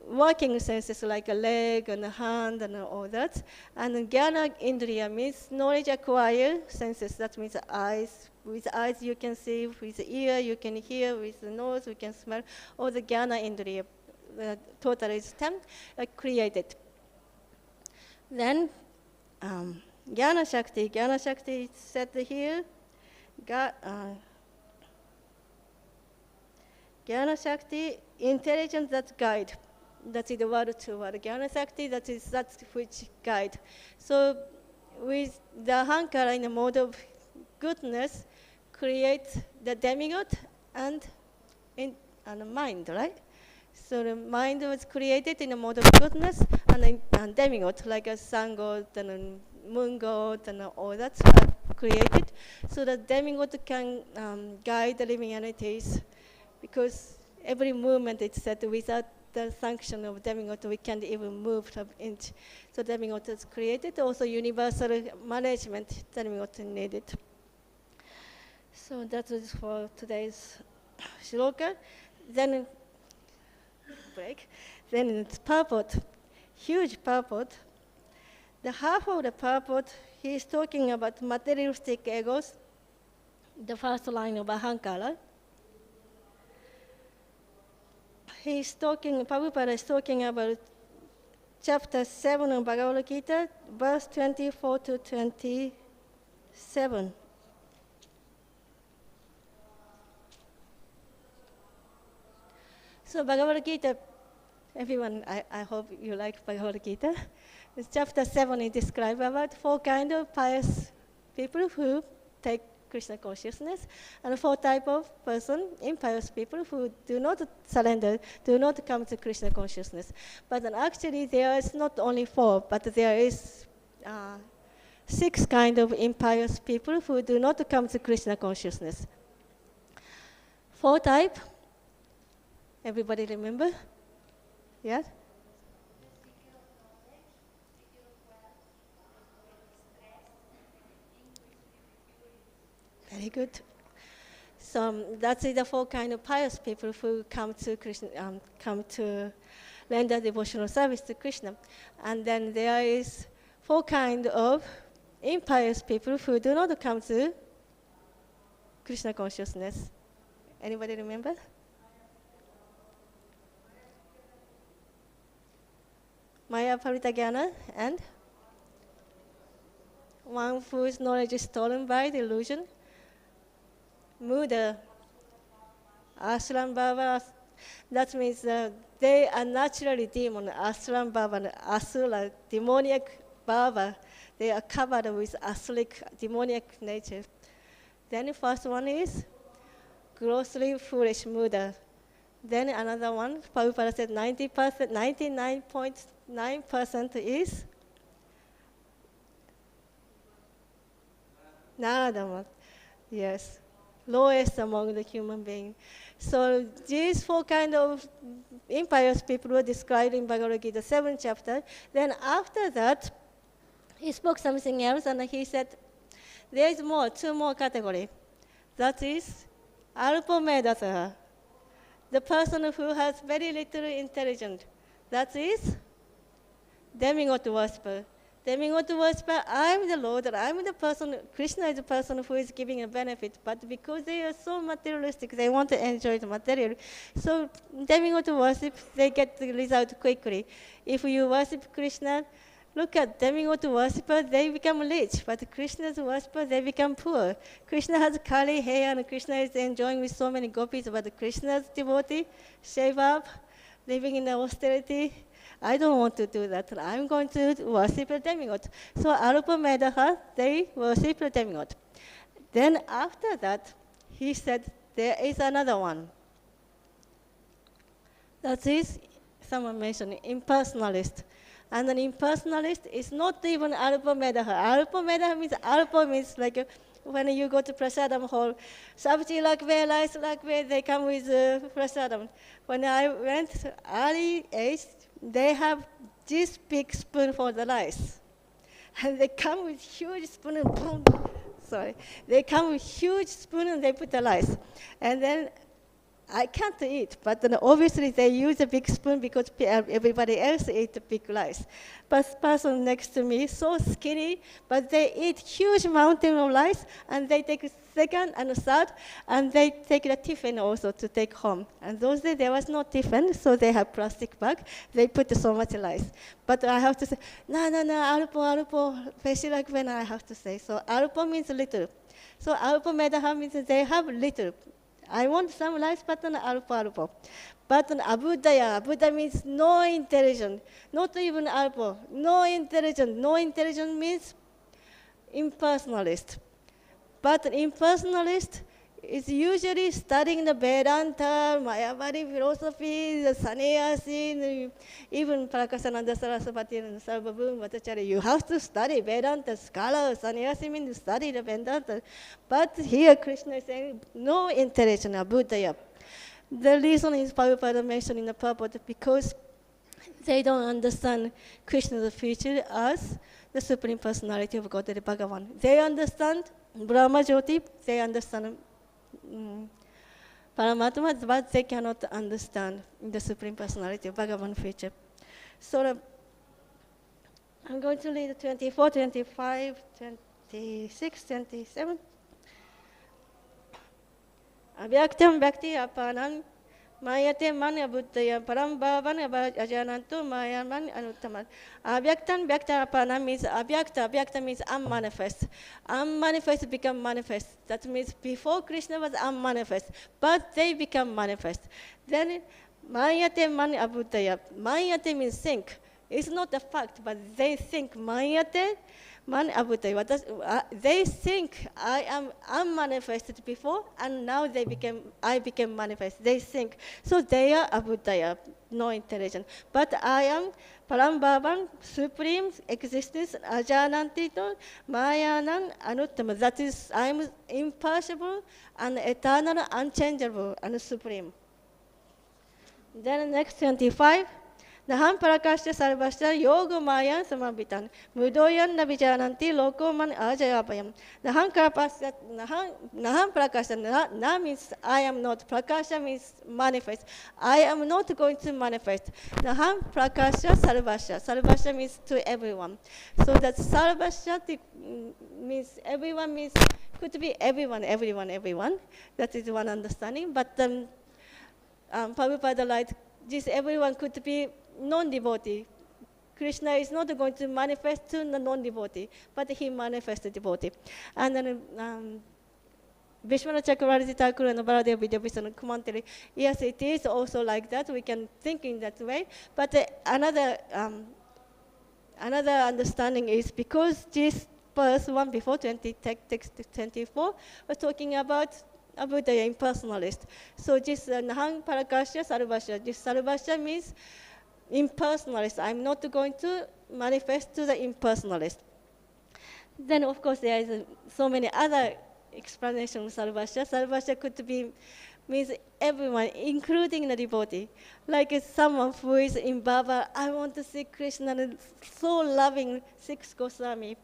working senses like a leg and a hand and all that. And jnana indriya means knowledge acquired senses. That means eyes. With eyes you can see, with the ear you can hear, with the nose you can smell. All the jnana indriya, the total is 10, created. Then jñāna-śaktiḥ. Jñāna-śaktiḥ is said here. Jnāna-śaktiḥ, intelligence that guide. That is the word to word. Jnāna-śaktiḥ, that is that which guide. So with the haṅkāra in the mode of goodness, create the demigod and mind, right? So the mind was created in the mode of goodness and demigod, like a sun god and a moon god and all that are created. So the demigod can guide the living entities, because every movement is said without the sanction of demigod, we can't even move an inch. So demigod is created. Also universal management demigod needed. So that is for today's shloka. Then break. Then it's purport, huge purport. The half of the purport, he is talking about materialistic egos, the first line of ahaṅkāraḥ. Prabhupada is talking about chapter 7 of Bhagavad Gita, verse 24 to 27. So Bhagavad Gita, everyone, I hope you like Bhagavad Gita. It's chapter 7 is described about 4 kinds of pious people who take Krishna consciousness, and 4 types of person, impious people who do not surrender, do not come to Krishna consciousness. But actually there is not only 4, but there is 6 kinds of impious people who do not come to Krishna consciousness. 4 types, everybody remember? Yeah? Very good. So that's the 4 kinds of pious people who come to Krishna, come to render devotional service to Krishna. And then there is 4 kinds of impious people who do not come to Krishna consciousness. Anybody remember? Mayapur and one whose knowledge is stolen by the illusion. Muda, Ashram Baba, that means they are naturally demon. Ashram Baba, Asura, demoniac Baba, they are covered with asuric, demoniac nature. Then the first one is grossly foolish Muda. Then another one, Prabhupada said 90%, 99.9% is Nārada. Yes. Lowest among the human beings. So these 4 kinds of impious people were described in Bhagavad Gita 7th chapter. Then after that, he spoke something else, and he said, there is 2 more categories. That is alpa-medasa, the person who has very little intelligence. That is demigod worshiper. Demigod worshiper, I'm the Lord, I'm the person, Krishna is the person who is giving a benefit, but because they are so materialistic, they want to enjoy the material. So demigod worship, they get the result quickly. If you worship Krishna, look at demigod worshipper, they become rich, but Krishna's worshipper, they become poor. Krishna has curly hair, and Krishna is enjoying with so many gopis, but Krishna's devotee, shave up, living in the austerity. I don't want to do that. I'm going to worship a demigod. So alpa-medasa, they worship a demigod. Then after that, he said, there is another one. That is, someone mentioned, impersonalist. And an impersonalist is not even alpa-medasa. Alpa-medasa means, alpa means like when you go to prasadam hall, sabji lakve, rice lakve, they come with prasadam. When I went early age, they have this big spoon for the rice. And they come with huge spoon and boom. Sorry. They come with huge spoon and they put the rice. And then I can't eat, but then obviously they use a big spoon because everybody else eats a big rice. But person next to me, so skinny, but they eat huge mountain of rice, and they take a second and a third, and they take the tiffin also to take home. And those days there was no tiffin, so they have plastic bag. They put so much rice. But I have to say, no, alpo, especially like when I have to say. So alpo means little. So alpa-medasa means they have little. I want some rice pattern alpha. But abhudaya, abhuda means no intelligence, not even alpha, no intelligence. No intelligence means impersonalist. But impersonalist is usually studying the Vedanta, Mayapur philosophy, the sannyasi, even Prakashananda Saraswati and Sarvabhauma Bhattacharya. You have to study Vedanta, scholar, sannyasi means to study the Vedanta. But here Krishna is saying, no intelligence, abhudaya. The reason is Prabhupada mentioned in the purport because they don't understand Krishna's feature as the Supreme Personality of Godhead Bhagavan. They understand Brahma Jyoti, they understand Paramatma, but they cannot understand the Supreme Personality of Bhagavan feature. So I'm going to read 24, 25, 26, 27. Avyaktam bhakti apanam mayate manya buddhaya param bhavan ajananto mayaman anuttaman. Avyaktam bhakti apanam means avyakta means unmanifest. Unmanifest become manifest. That means before Krishna was unmanifest, but they become manifest. Then mayate manya buddhaya. Mayate means think. It's not a fact, but they think mayate. They think I am unmanifested before, and now I became manifest. They think. So they are abhudaya, no intelligence. But I am parambhavan, supreme existence, ajanantito, mayanan, anuttama. That is, I am imperishable and eternal, unchangeable, and supreme. Then next 25. Naham prakasya sarvasya yoga maya samabhūt. Mudoyan navijananti loko man ajayapayam. Naham prakasya, na means I am not. Prakasya means manifest. I am not going to manifest. Naham prakasya sarvasya. Sarvasya means to everyone. So that sarvasya means everyone means could be everyone. That is one understanding. But Prabhupada writes, this everyone could be non-devotee. Krishna is not going to manifest to the non-devotee, but he manifests the devotee. And then Vishwanath Chakravarti Thakur and Baladev Vidyabhushan commentary, yes, it is also like that. We can think in that way. But another understanding is because this verse 1 before 20, text 24 was talking about abhudaya, impersonalist. So this Naham Parakasya Sarvasya. This Sarvasya means impersonalist. I'm not going to manifest to the impersonalist. Then, of course, there is so many other explanations of Sarvasya. Sarvasya could be means everyone, including the devotee. Like someone who is in Baba, I want to see Krishna, so loving, six Goswami.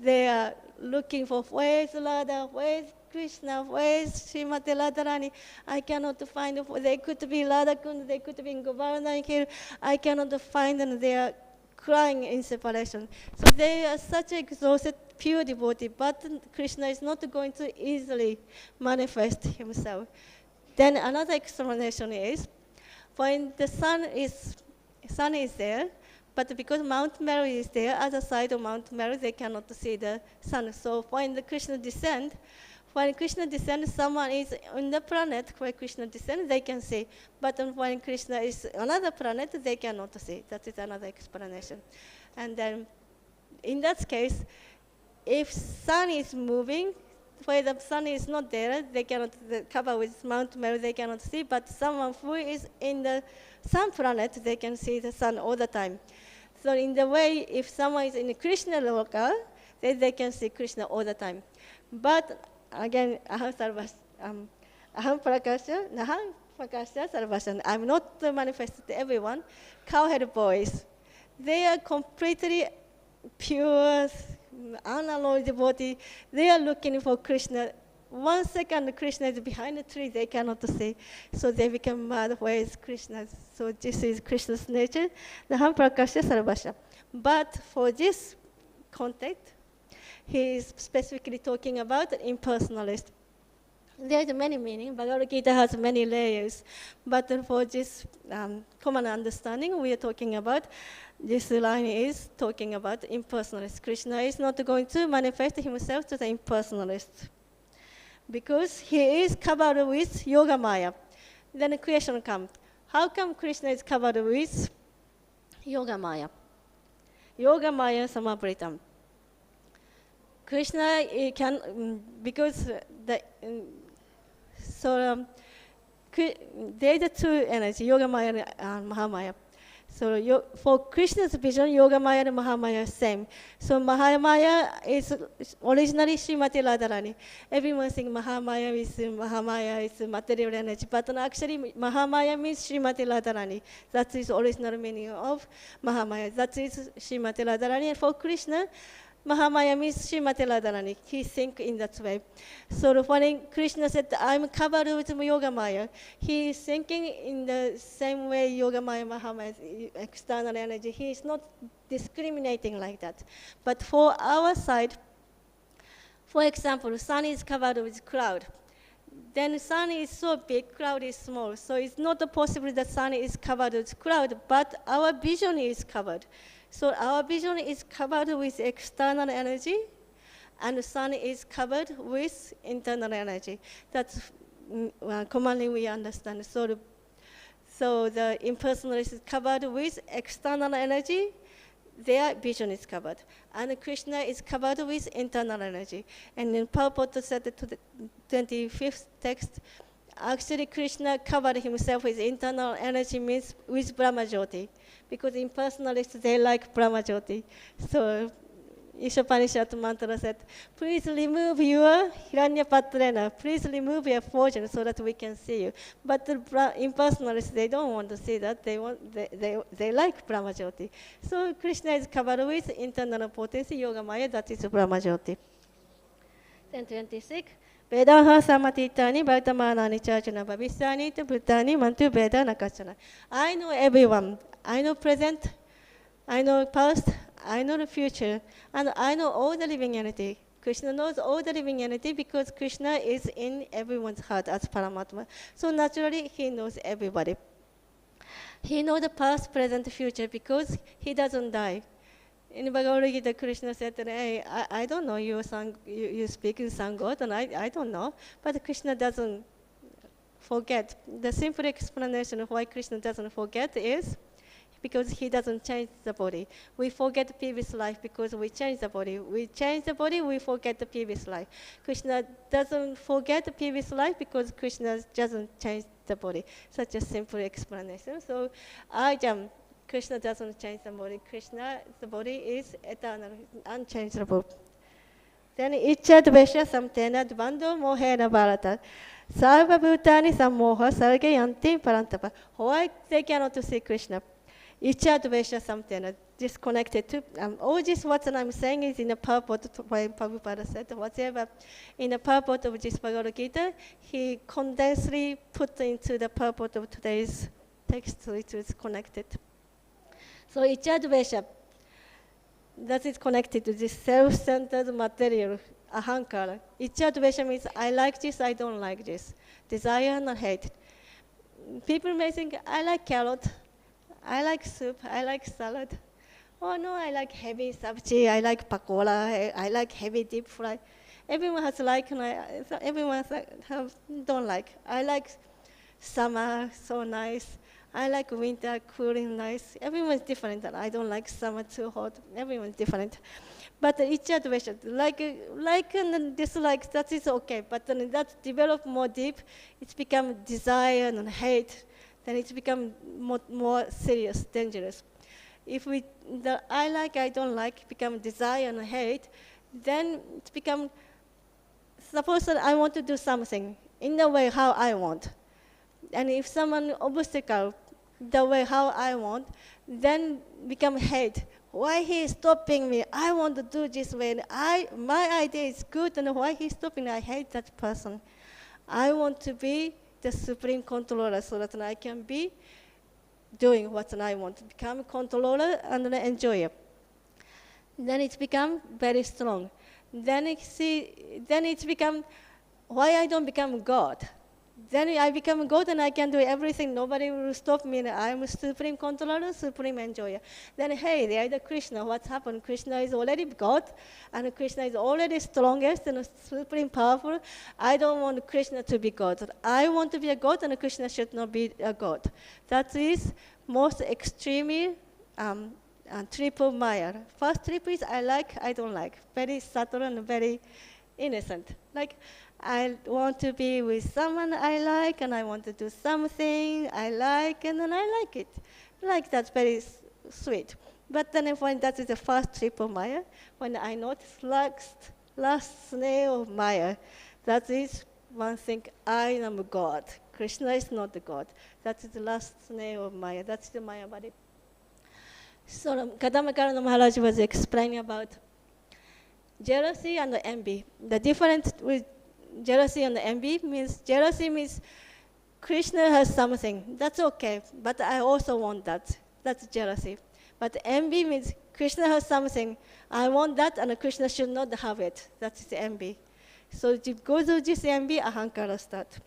They are looking for where is Radha, where is Krishna, where is Srimati Radharani? I cannot find them. They could be Radha Kund, they could be in Govardhan Hill. I cannot find them. They are crying in separation. So they are such exhausted, pure devotee, but Krishna is not going to easily manifest himself. Then another explanation is, when the sun is there, but because Mount Meru is there, other side of Mount Meru, they cannot see the sun. So when Krishna descends, someone is on the planet where Krishna descends, they can see. But when Krishna is another planet, they cannot see. That is another explanation. And then, in that case, if sun is moving, where the sun is not there, they cannot cover with Mount Meru, they cannot see. But someone who is in the sun planet, they can see the sun all the time. So in the way, if someone is in Krishna loka, then they can see Krishna all the time. But again, aham prakasya, naham prakasya sarvasya. I'm not manifested to everyone. Cowhead boys, they are completely pure, unalloyed devotee. They are looking for Krishna. 1 second Krishna is behind the tree, they cannot see. So they become mad, where is Krishna? So this is Krishna's nature. Naham prakasya sarvasya. But for this context, he is specifically talking about impersonalist. There is many meanings. Bhagavad Gita has many layers. But for this common understanding, we are talking about, this line is talking about impersonalist. Krishna is not going to manifest himself to the impersonalist. because he is covered with yoga maya. Then the question comes, how come Krishna is covered with yoga maya? Yoga maya samabhūtam. Krishna because there are two energies, yoga maya and mahamaya. So for Krishna's vision, yoga maya and mahamaya are same. So mahamaya is originally Srimati Radharani. Everyone thinks mahamaya is material energy, but actually mahamaya means Srimati Radharani. That is original meaning of mahamaya. That is Srimati Radharani. And for Krishna, mahamaya means Srimati Radharani. He thinks in that way. So when Krishna said, I'm covered with yoga maya, he is thinking in the same way yoga maya, mahamaya, external energy. He is not discriminating like that. But for our side, for example, sun is covered with cloud. Then sun is so big, cloud is small. So it's not possible that sun is covered with cloud, but our vision is covered. So our vision is covered with external energy, and the sun is covered with internal energy. That's commonly we understand. So the impersonalist is covered with external energy, their vision is covered. And Krishna is covered with internal energy. And then Prabhupada said to the 25th text, actually Krishna covered himself with internal energy, means with Brahma Jyoti. Because impersonalists, they like Brahma Jyoti. So Ishopanishad mantra said, please remove your Hiranyapatrena, please remove your fortune so that we can see you. But the impersonalists, they don't want to see that. They like Brahma Jyoti. So Krishna is covered with internal potency, yoga maya, that is Brahma Jyoti. Then 26. Vedaha samatitani bhartamanani chachana bhavisyani te bhutani mantu veda nakachana. I know everyone. I know present, I know past, I know the future, and I know all the living entity. Krishna knows all the living entity because Krishna is in everyone's heart as Paramatma. So naturally, he knows everybody. He knows the past, present, future because he doesn't die. In Bhagavad Gita, Krishna said, hey, I don't know you speak in Sangot, and I don't know. But Krishna doesn't forget. The simple explanation of why Krishna doesn't forget is because he doesn't change the body. We forget the previous life because we change the body. We change the body, we forget the previous life. Krishna doesn't forget the previous life because Krishna doesn't change the body. Such a simple explanation. So, Krishna doesn't change the body. Krishna, the body is eternal, unchangeable. Then, yad-bhidā samtena dvando mohena bharata. Sarva-bhūtāni sammoha sargayanti parantapa. Why they cannot see Krishna? Yad-bhidā samtena, disconnected to. All this what I'm saying is in the purport, why Prabhupada said, whatever in the purport of this Bhagavad Gita, he condensedly put into the purport of today's text, so it is connected. So yad-bhidā, that is connected to this self-centered material, ahaṅkāra. Yad-bhidā means I like this, I don't like this. Desire and hate. People may think, I like carrot, I like soup, I like salad. Oh no, I like heavy sabji, I like pakola, I like heavy deep fry. Everyone has like, and everyone don't like. I like summer, so nice. I like winter, cooling, nice. Everyone's different. I don't like summer too hot. Everyone's different. But yad-bhidā, like and dislike, that is okay. But then that develop more deep, it's become desire and hate. Then it's become more serious, dangerous. If the I like, I don't like, become desire and hate, then it's become, suppose that I want to do something in the way how I want. And if someone obstacle the way how I want, then become hate. Why he is stopping me? I want to do this way. My idea is good, and why he's stopping me? I hate that person. I want to be the supreme controller so that I can be doing what I want to become a controller and enjoy it. Then it's become very strong. Then it's become why I don't become God. then I become God and I can do everything. Nobody will stop me. I'm supreme controller, supreme enjoyer. Then, hey, there is Krishna. What's happened? Krishna is already God, and Krishna is already strongest and supreme powerful. I don't want Krishna to be God. I want to be a God, and Krishna should not be a God. That is most extremely triple Maya. First triple is I like, I don't like. Very subtle and very innocent. Like, I want to be with someone I like, and I want to do something I like, and then I like it. Like, that's very sweet. But then when that is the first triple Maya, when I notice last snail of Maya, that is one thing, I am God. Krishna is not the God. That is the last snail of Maya. That's the Maya body. So Kadamakarana Maharaj was explaining about jealousy and envy. The difference with jealousy and envy means jealousy means Krishna has something. That's okay, but I also want that. That's jealousy. But envy means Krishna has something. I want that, and Krishna should not have it. That's envy. So because of this envy, ahaṅkāra start.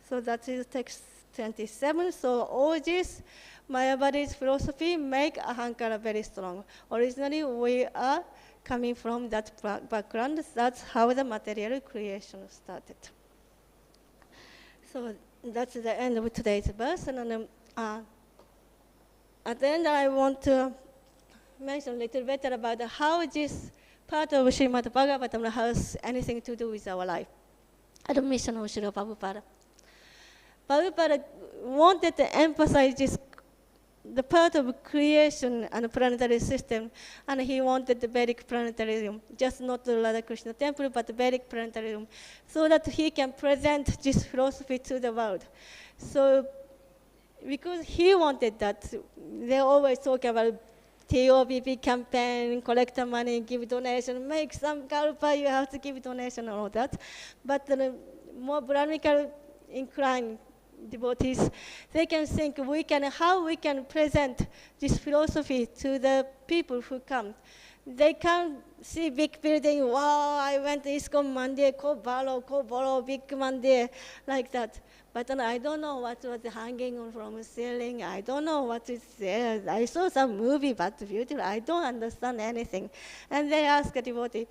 So that is text 27. So all this Mayavadi's philosophy make ahaṅkāra very strong. Originally, we are coming from that background. That's how the material creation started. So that's the end of today's verse. And at the end, I want to mention a little bit about how this part of Srimad Bhagavatam has anything to do with our life. At the mission of Srila Prabhupada. Prabhupada wanted to emphasize this, the part of creation and planetary system, and he wanted the Vedic planetarism, just not the Radha Krishna temple, but the Vedic planetarism, so that he can present this philosophy to the world. So, because he wanted that, they always talk about TOBP campaign, collect the money, give donation, make some kalpa, you have to give donation and all that. But the more Brahminical inclined devotees, they can think how we can present this philosophy to the people who come. They can't see big building, wow, I went to ISKCON Monday, ko borrow, big Monday, like that. But I don't know what was hanging from the ceiling. I don't know what is there. I saw some movie, but beautiful. I don't understand anything. And they ask a devotee,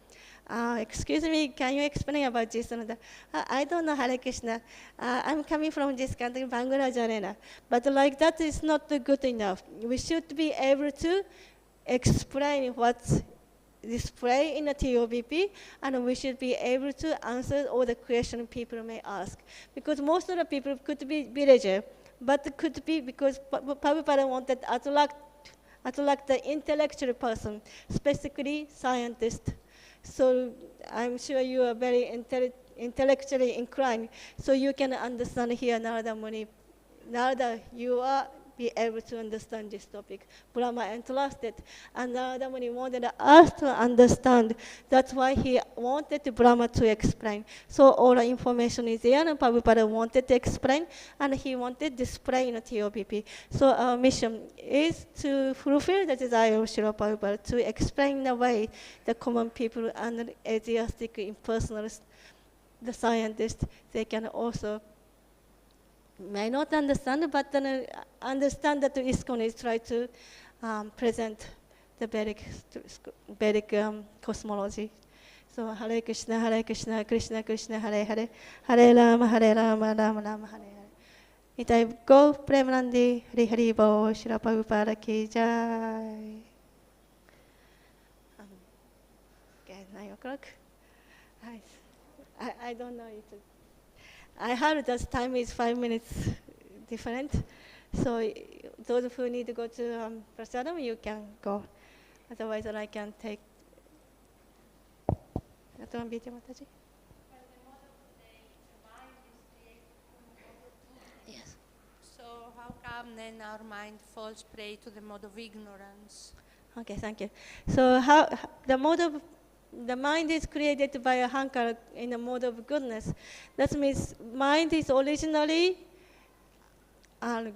excuse me, can you explain about this and that? I don't know, Hare Krishna. I'm coming from this country, Bangladesh Arena. But like that is not good enough. We should be able to explain what's displayed in the TOBP, and we should be able to answer all the questions people may ask. Because most of the people could be villager, but it could be because Prabhupada wanted to attract the intellectual person, specifically scientist. So I'm sure you are very intellectually inclined, so you can understand here, Nārada Muni. Nārada, you are be able to understand this topic. Brahma entrusted, and Nārada Muni wanted us to understand. That's why he wanted Brahma to explain. So all the information is there, and Prabhupada wanted to explain, and he wanted display in a TOBP. So our mission is to fulfill the desire of Srila Prabhupada, to explain the way the common people and the atheistic impersonalists, the scientists, they can also may not understand, but then understand that the ISKCON is trying to present the Vedic cosmology. So Hare Krishna, Krishna Krishna, Hare Hare, Hare Rama, Rama Rama, Hare Hare. Nitai Go, Premanandi, Hari Hari Bo, Srila Prabhupada ki jai. Okay, 9 o'clock. I don't know it. I heard that time is 5 minutes different. So those who need to go to Prasadam, you can go. Otherwise, I can take. Yes.
So how come then our mind falls prey to the mode of ignorance?
Okay, thank you. So how the mind is created by a haṅkāra in a mode of goodness. That means mind is originally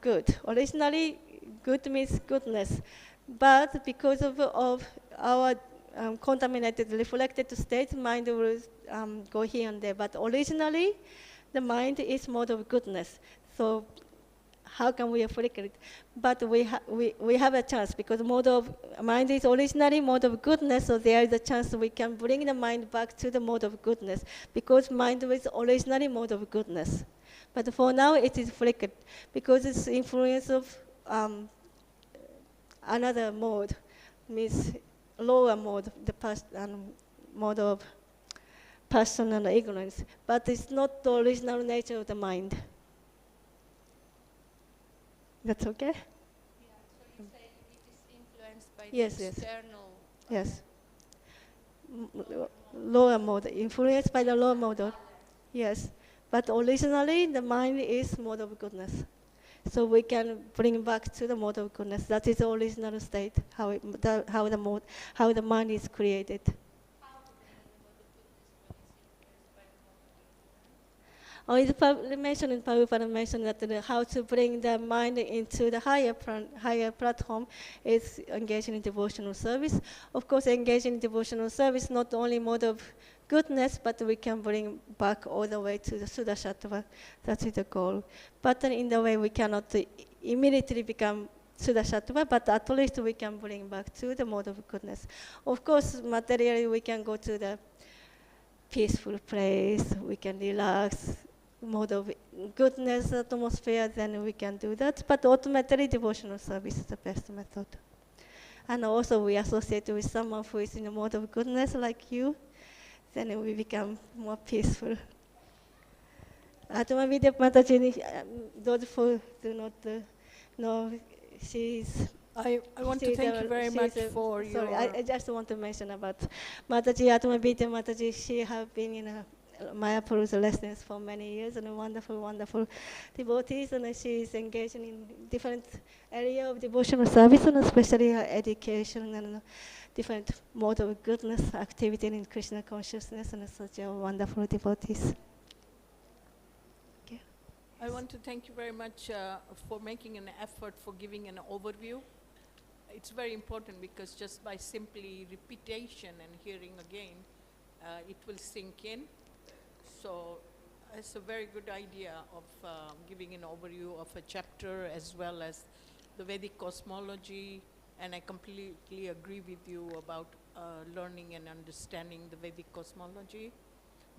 good. Originally, good means goodness. But because of our contaminated, reflected state, mind will go here and there. But originally, the mind is mode of goodness. So how can we afflict it? But we have a chance, because mind is originally mode of goodness, so there is a chance we can bring the mind back to the mode of goodness, because mind was originally mode of goodness. But for now it is flickered, because it's influence of another mode, means lower mode, the mode of personal ignorance. But it's not the original nature of the mind. That's okay?
Yeah, so you say it is influenced by
Yes,
the
yes.
external.
Yes. Lower mode, influenced by the lower mode. Yes. But originally, the mind is mode of goodness. So we can bring back to the mode of goodness. That is the original state, how the mind is created. Oh, it's mentioned in Prabhupada mentioned that how to bring the mind into the higher platform is engaging in devotional service. Of course, engaging in devotional service not only mode of goodness, but we can bring back all the way to the Suddha-sattva. That is the goal. But in the way we cannot immediately become Suddha-sattva, but at least we can bring back to the mode of goodness. Of course, materially we can go to the peaceful place, we can relax, mode of goodness atmosphere, then we can do that. But ultimately, devotional service is the best method. And also, we associate with someone who is in a mode of goodness like you, then we become more peaceful. Atma-vidya Mataji, those who do not know, she's...
I want to thank you very much for your...
Sorry, I just want to mention about Mataji, Atma-vidya Mataji. She has been in Mayapur's lessons for many years, and wonderful, wonderful devotees, and she is engaged in different areas of devotional service, and especially her education and different mode of goodness activity in Krishna consciousness, and such a wonderful devotees. Okay.
I want to thank you very much for making an effort for giving an overview. It's very important, because just by simply repetition and hearing again, it will sink in. So it's a very good idea of giving an overview of a chapter as well as the Vedic cosmology, and I completely agree with you about learning and understanding the Vedic cosmology.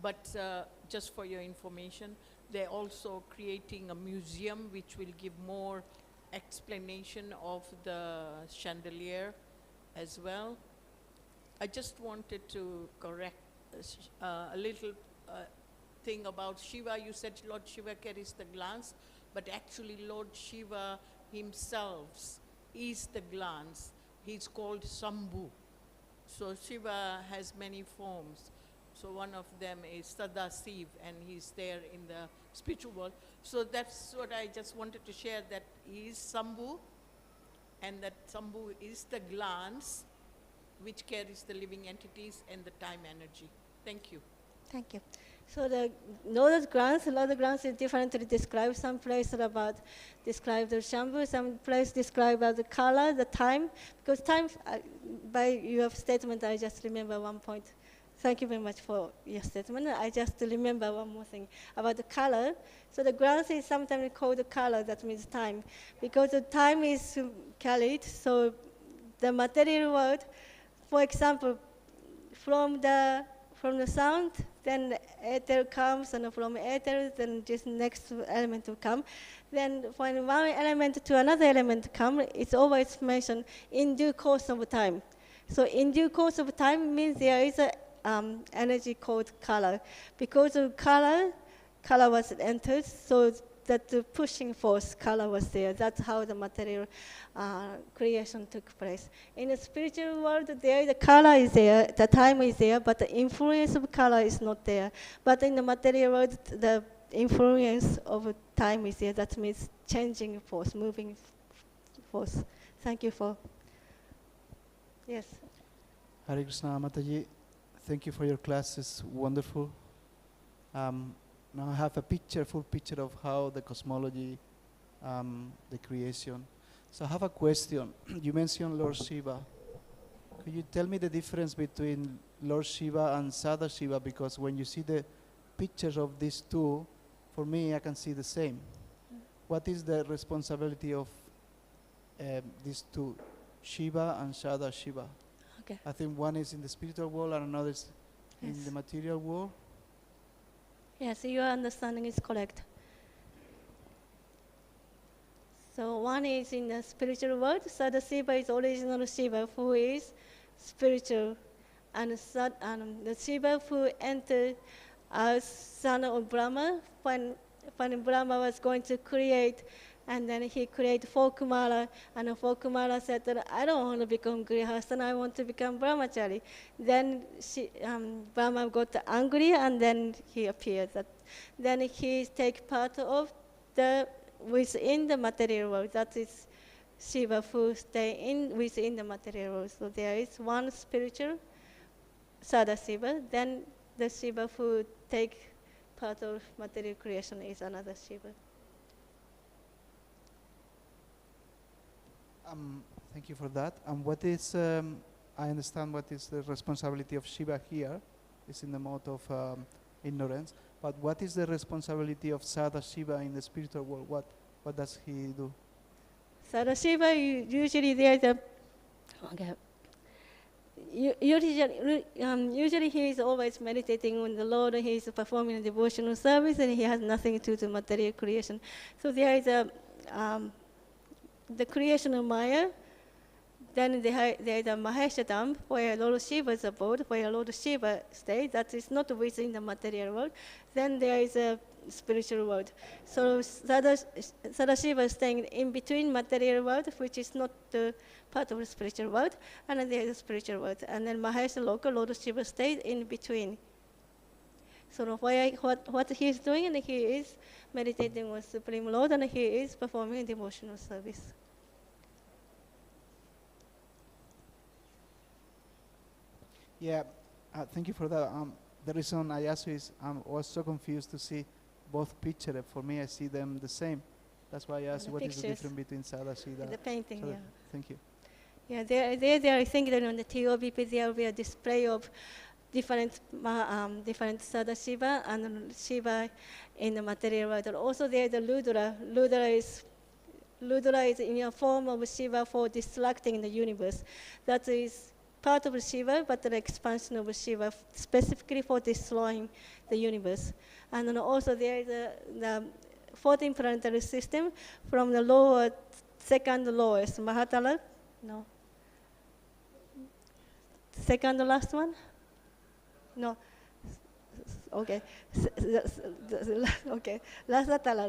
But just for your information, they're also creating a museum which will give more explanation of the chandelier as well. I just wanted to correct a little thing about Shiva. You said Lord Shiva carries the glance, but actually Lord Shiva himself is the glance. He's called samabhūt. So Shiva has many forms. So one of them is Sadasiv, and he's there in the spiritual world. So that's what I just wanted to share, that he is samabhūt, and that samabhūt is the glance which carries the living entities and the time energy. Thank you.
Thank you. So the Lord Grants is differently described. Some places describe the Shambhu, some places describe the color, the time. Because time, by your statement, I just remember one point. Thank you very much for your statement. I just remember one more thing about the color. So the grants is sometimes called the color, that means time. Because the time is carried, so the material world, for example, from the sound, then ether comes, and from ether, then this next element will come. Then when one element to another element come, it's always mentioned in due course of time. So in due course of time means there is a energy called color. Because of color was entered, so that the pushing force, color was there. That's how the material creation took place. In the spiritual world, the color is there, the time is there, but the influence of color is not there. But in the material world, the influence of time is there. That means changing force, moving force. Thank you for... Yes.
Hare Krishna, Mataji. Thank you for your class. It's wonderful. Now I have a full picture of how the cosmology, the creation. So I have a question. You mentioned Lord Shiva. Could you tell me the difference between Lord Shiva and Sadashiva? Because when you see the pictures of these two, for me, I can see the same. What is the responsibility of these two, Shiva and Sada Shiva?
Okay.
I think one is in the spiritual world and another is in the material world.
Yes, your understanding is correct. So one is in the spiritual world. Sada Shiva is original Shiva, who is spiritual, and the Shiva who entered as son of Brahma when Brahma was going to create, and then he created four Kumara, and the four Kumara said that I don't want to become Grihastha, I want to become Brahmachari. Then Brahma got angry, and then he appeared. Then he take part of within the material world. That is Shiva who stay within the material world. So there is one spiritual Sada Shiva, then the Shiva who take part of material creation is another Shiva.
Thank you for that. And what is, I understand what is the responsibility of Shiva here, is in the mode of ignorance, but what is the responsibility of Sada Shiva in the spiritual world? What does he do?
Sada Shiva, usually there is a, okay. Usually he is always meditating on the Lord, he is performing a devotional service, and he has nothing to do with material creation. So there is the creation of Maya, then there is a Maheshadam, where Lord Shiva is abode, where Lord Shiva stays, that is not within the material world. Then there is a spiritual world. So Sada Shiva is staying in between material world, which is not part of the spiritual world, and then there is a spiritual world. And then Mahesha Loka, Lord Shiva stays in between. So what he is doing, and he is meditating on Supreme Lord, and he is performing devotional service.
Yeah, thank you for that. The reason I asked you is I was so confused to see both pictures. For me, I see them the same. That's why I asked you what is the difference between Sada Shiva.
The painting,
Sada.
yeah.
Thank you.
Yeah, there I think that on the TOBP there will be a display of different Sada Shiva and Shiva in the material world. And also there is the Rudra. Rudra is in a form of Shiva for destructing the universe. That is part of Shiva, but the expansion of Shiva specifically for destroying the universe. And then also there is the 14 planetary system from the second lowest, Mahatala, no. Second last one? No. Okay. Okay. Lasatala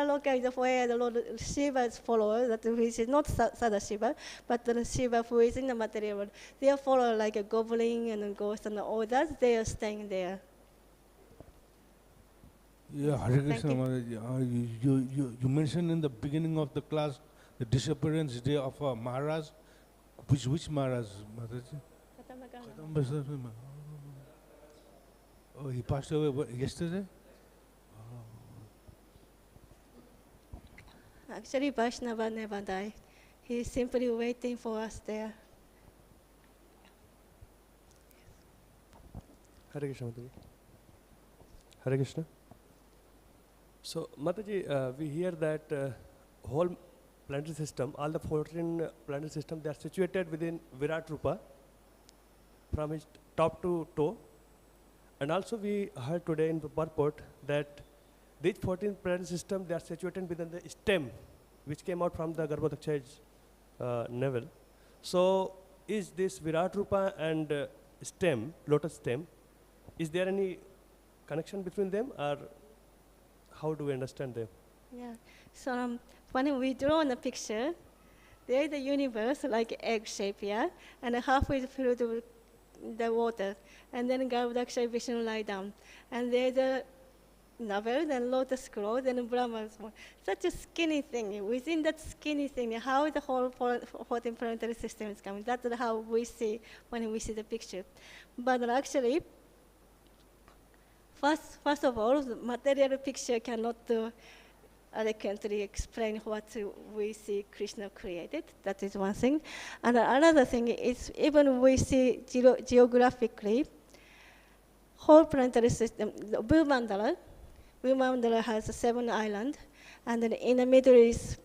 Loka is where the Lord Shiva's followers, that which is not Sada Shiva, but the Shiva who is in the material world. They are followers like a goblin and a ghost and all that. They are staying there.
Yeah, Hare Krishna Maharaj. You mentioned in the beginning of the class the disappearance day of Maharaj. Which Maharaj, Maharaj? Oh, he passed away yesterday?
Actually, Vaishnava never died. He is simply waiting for us there.
Hare Krishna, Mataji. Hare Krishna. So, Mataji, we hear that whole planetary system, all the 14 planetary systems, they are situated within Virat Rupa, from its top to toe. And also we heard today in the purport that these 14 planetary systems, they are situated within the stem, which came out from the Garbhodakshay's navel. So, is this Virat Rupa and stem, lotus stem, is there any connection between them, or how do we understand them?
Yeah. So when we draw on the picture, there is the universe like egg shape, yeah, and halfway filled with the water, and then Garbhodakshay Vishnu lie down, and there's a navel, then lotus scroll, then Brahma. Such a skinny thing. Within that skinny thing, how the whole 14 planetary system is coming. That's how we see when we see the picture. But actually, first of all, the material picture cannot adequately explain what we see Krishna created. That is one thing. And another thing is, even we see geographically, whole planetary system, the Bhumandala, blue mandala has 7 islands, and then in the middle is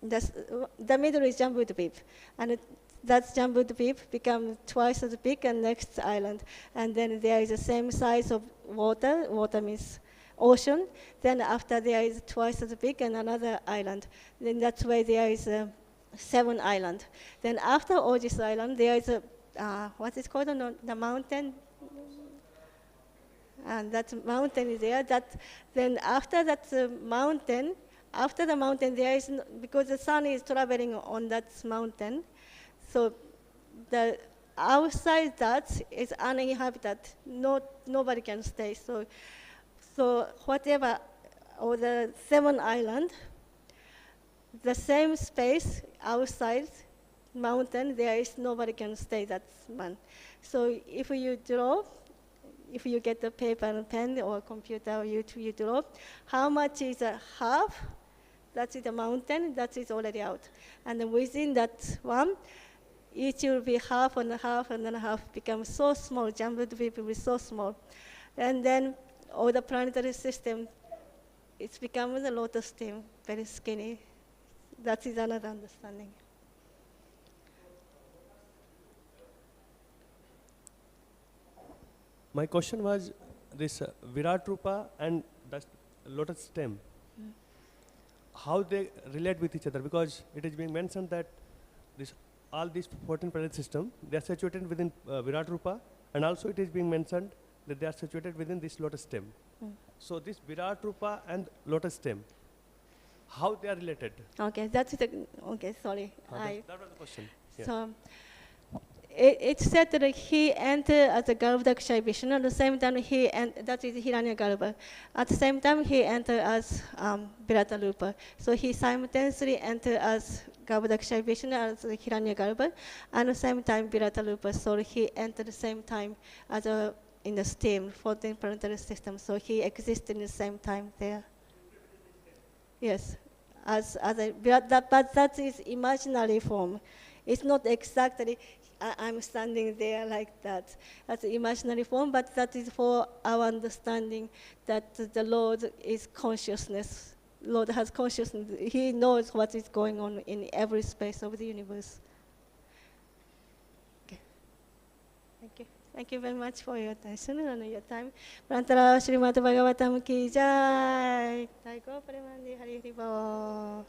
the middle is Jambudvip, and that Jambudvip becomes twice as big and next island, and then there is the same size of water. Water means ocean. Then after there is twice as big and another island. Then that's why there is 7 islands. Then after all this island, there is a what is called the mountain. And that mountain is there. Then after that mountain, after the mountain, there is because the sun is traveling on that mountain, so the outside that is uninhabited. Nobody can stay. So whatever, or the 7 islands, the same space outside mountain, there is nobody can stay that one. So if you draw, if you get the paper and pen or computer, you draw, how much is a half? That is the mountain, that is already out. And then within that one, each will be half and a half and then a half, becomes so small, Jambudvip will be so small. And then all the planetary system, it's become a lotus stem, very skinny. That is another understanding.
My question was this Virat Rupa and the lotus stem, how they relate with each other, because it is being mentioned that all these 14 planet system, they are situated within Virat Rupa, and also it is being mentioned that they are situated within this lotus stem. So this Virat Rupa and lotus stem, how they are related?
Okay, that's it. Okay, sorry.
That was the question. Yeah.
So it's said that he entered as a Garbhodakshaya Vishnu. At the same time, that is Hiranyagarbha. At the same time, he entered as Virata Rupa. So he simultaneously entered as Garbhodakshaya Vishnu as Hiranyagarbha, and at the same time Virata Rupa. So he entered the same time as in the stem, 14 planetary system. So he existed in the same time there. Yes, but that is imaginary form. It's not exactly I'm standing there like that. That's imaginary form, but that is for our understanding that the Lord is consciousness. Lord has consciousness. He knows what is going on in every space of the universe. Okay. Thank you. Thank you very much for your attention and your time. Prantara Srimad Bhagavatam ki jai. Taiko Premandi Hari Hari Bo.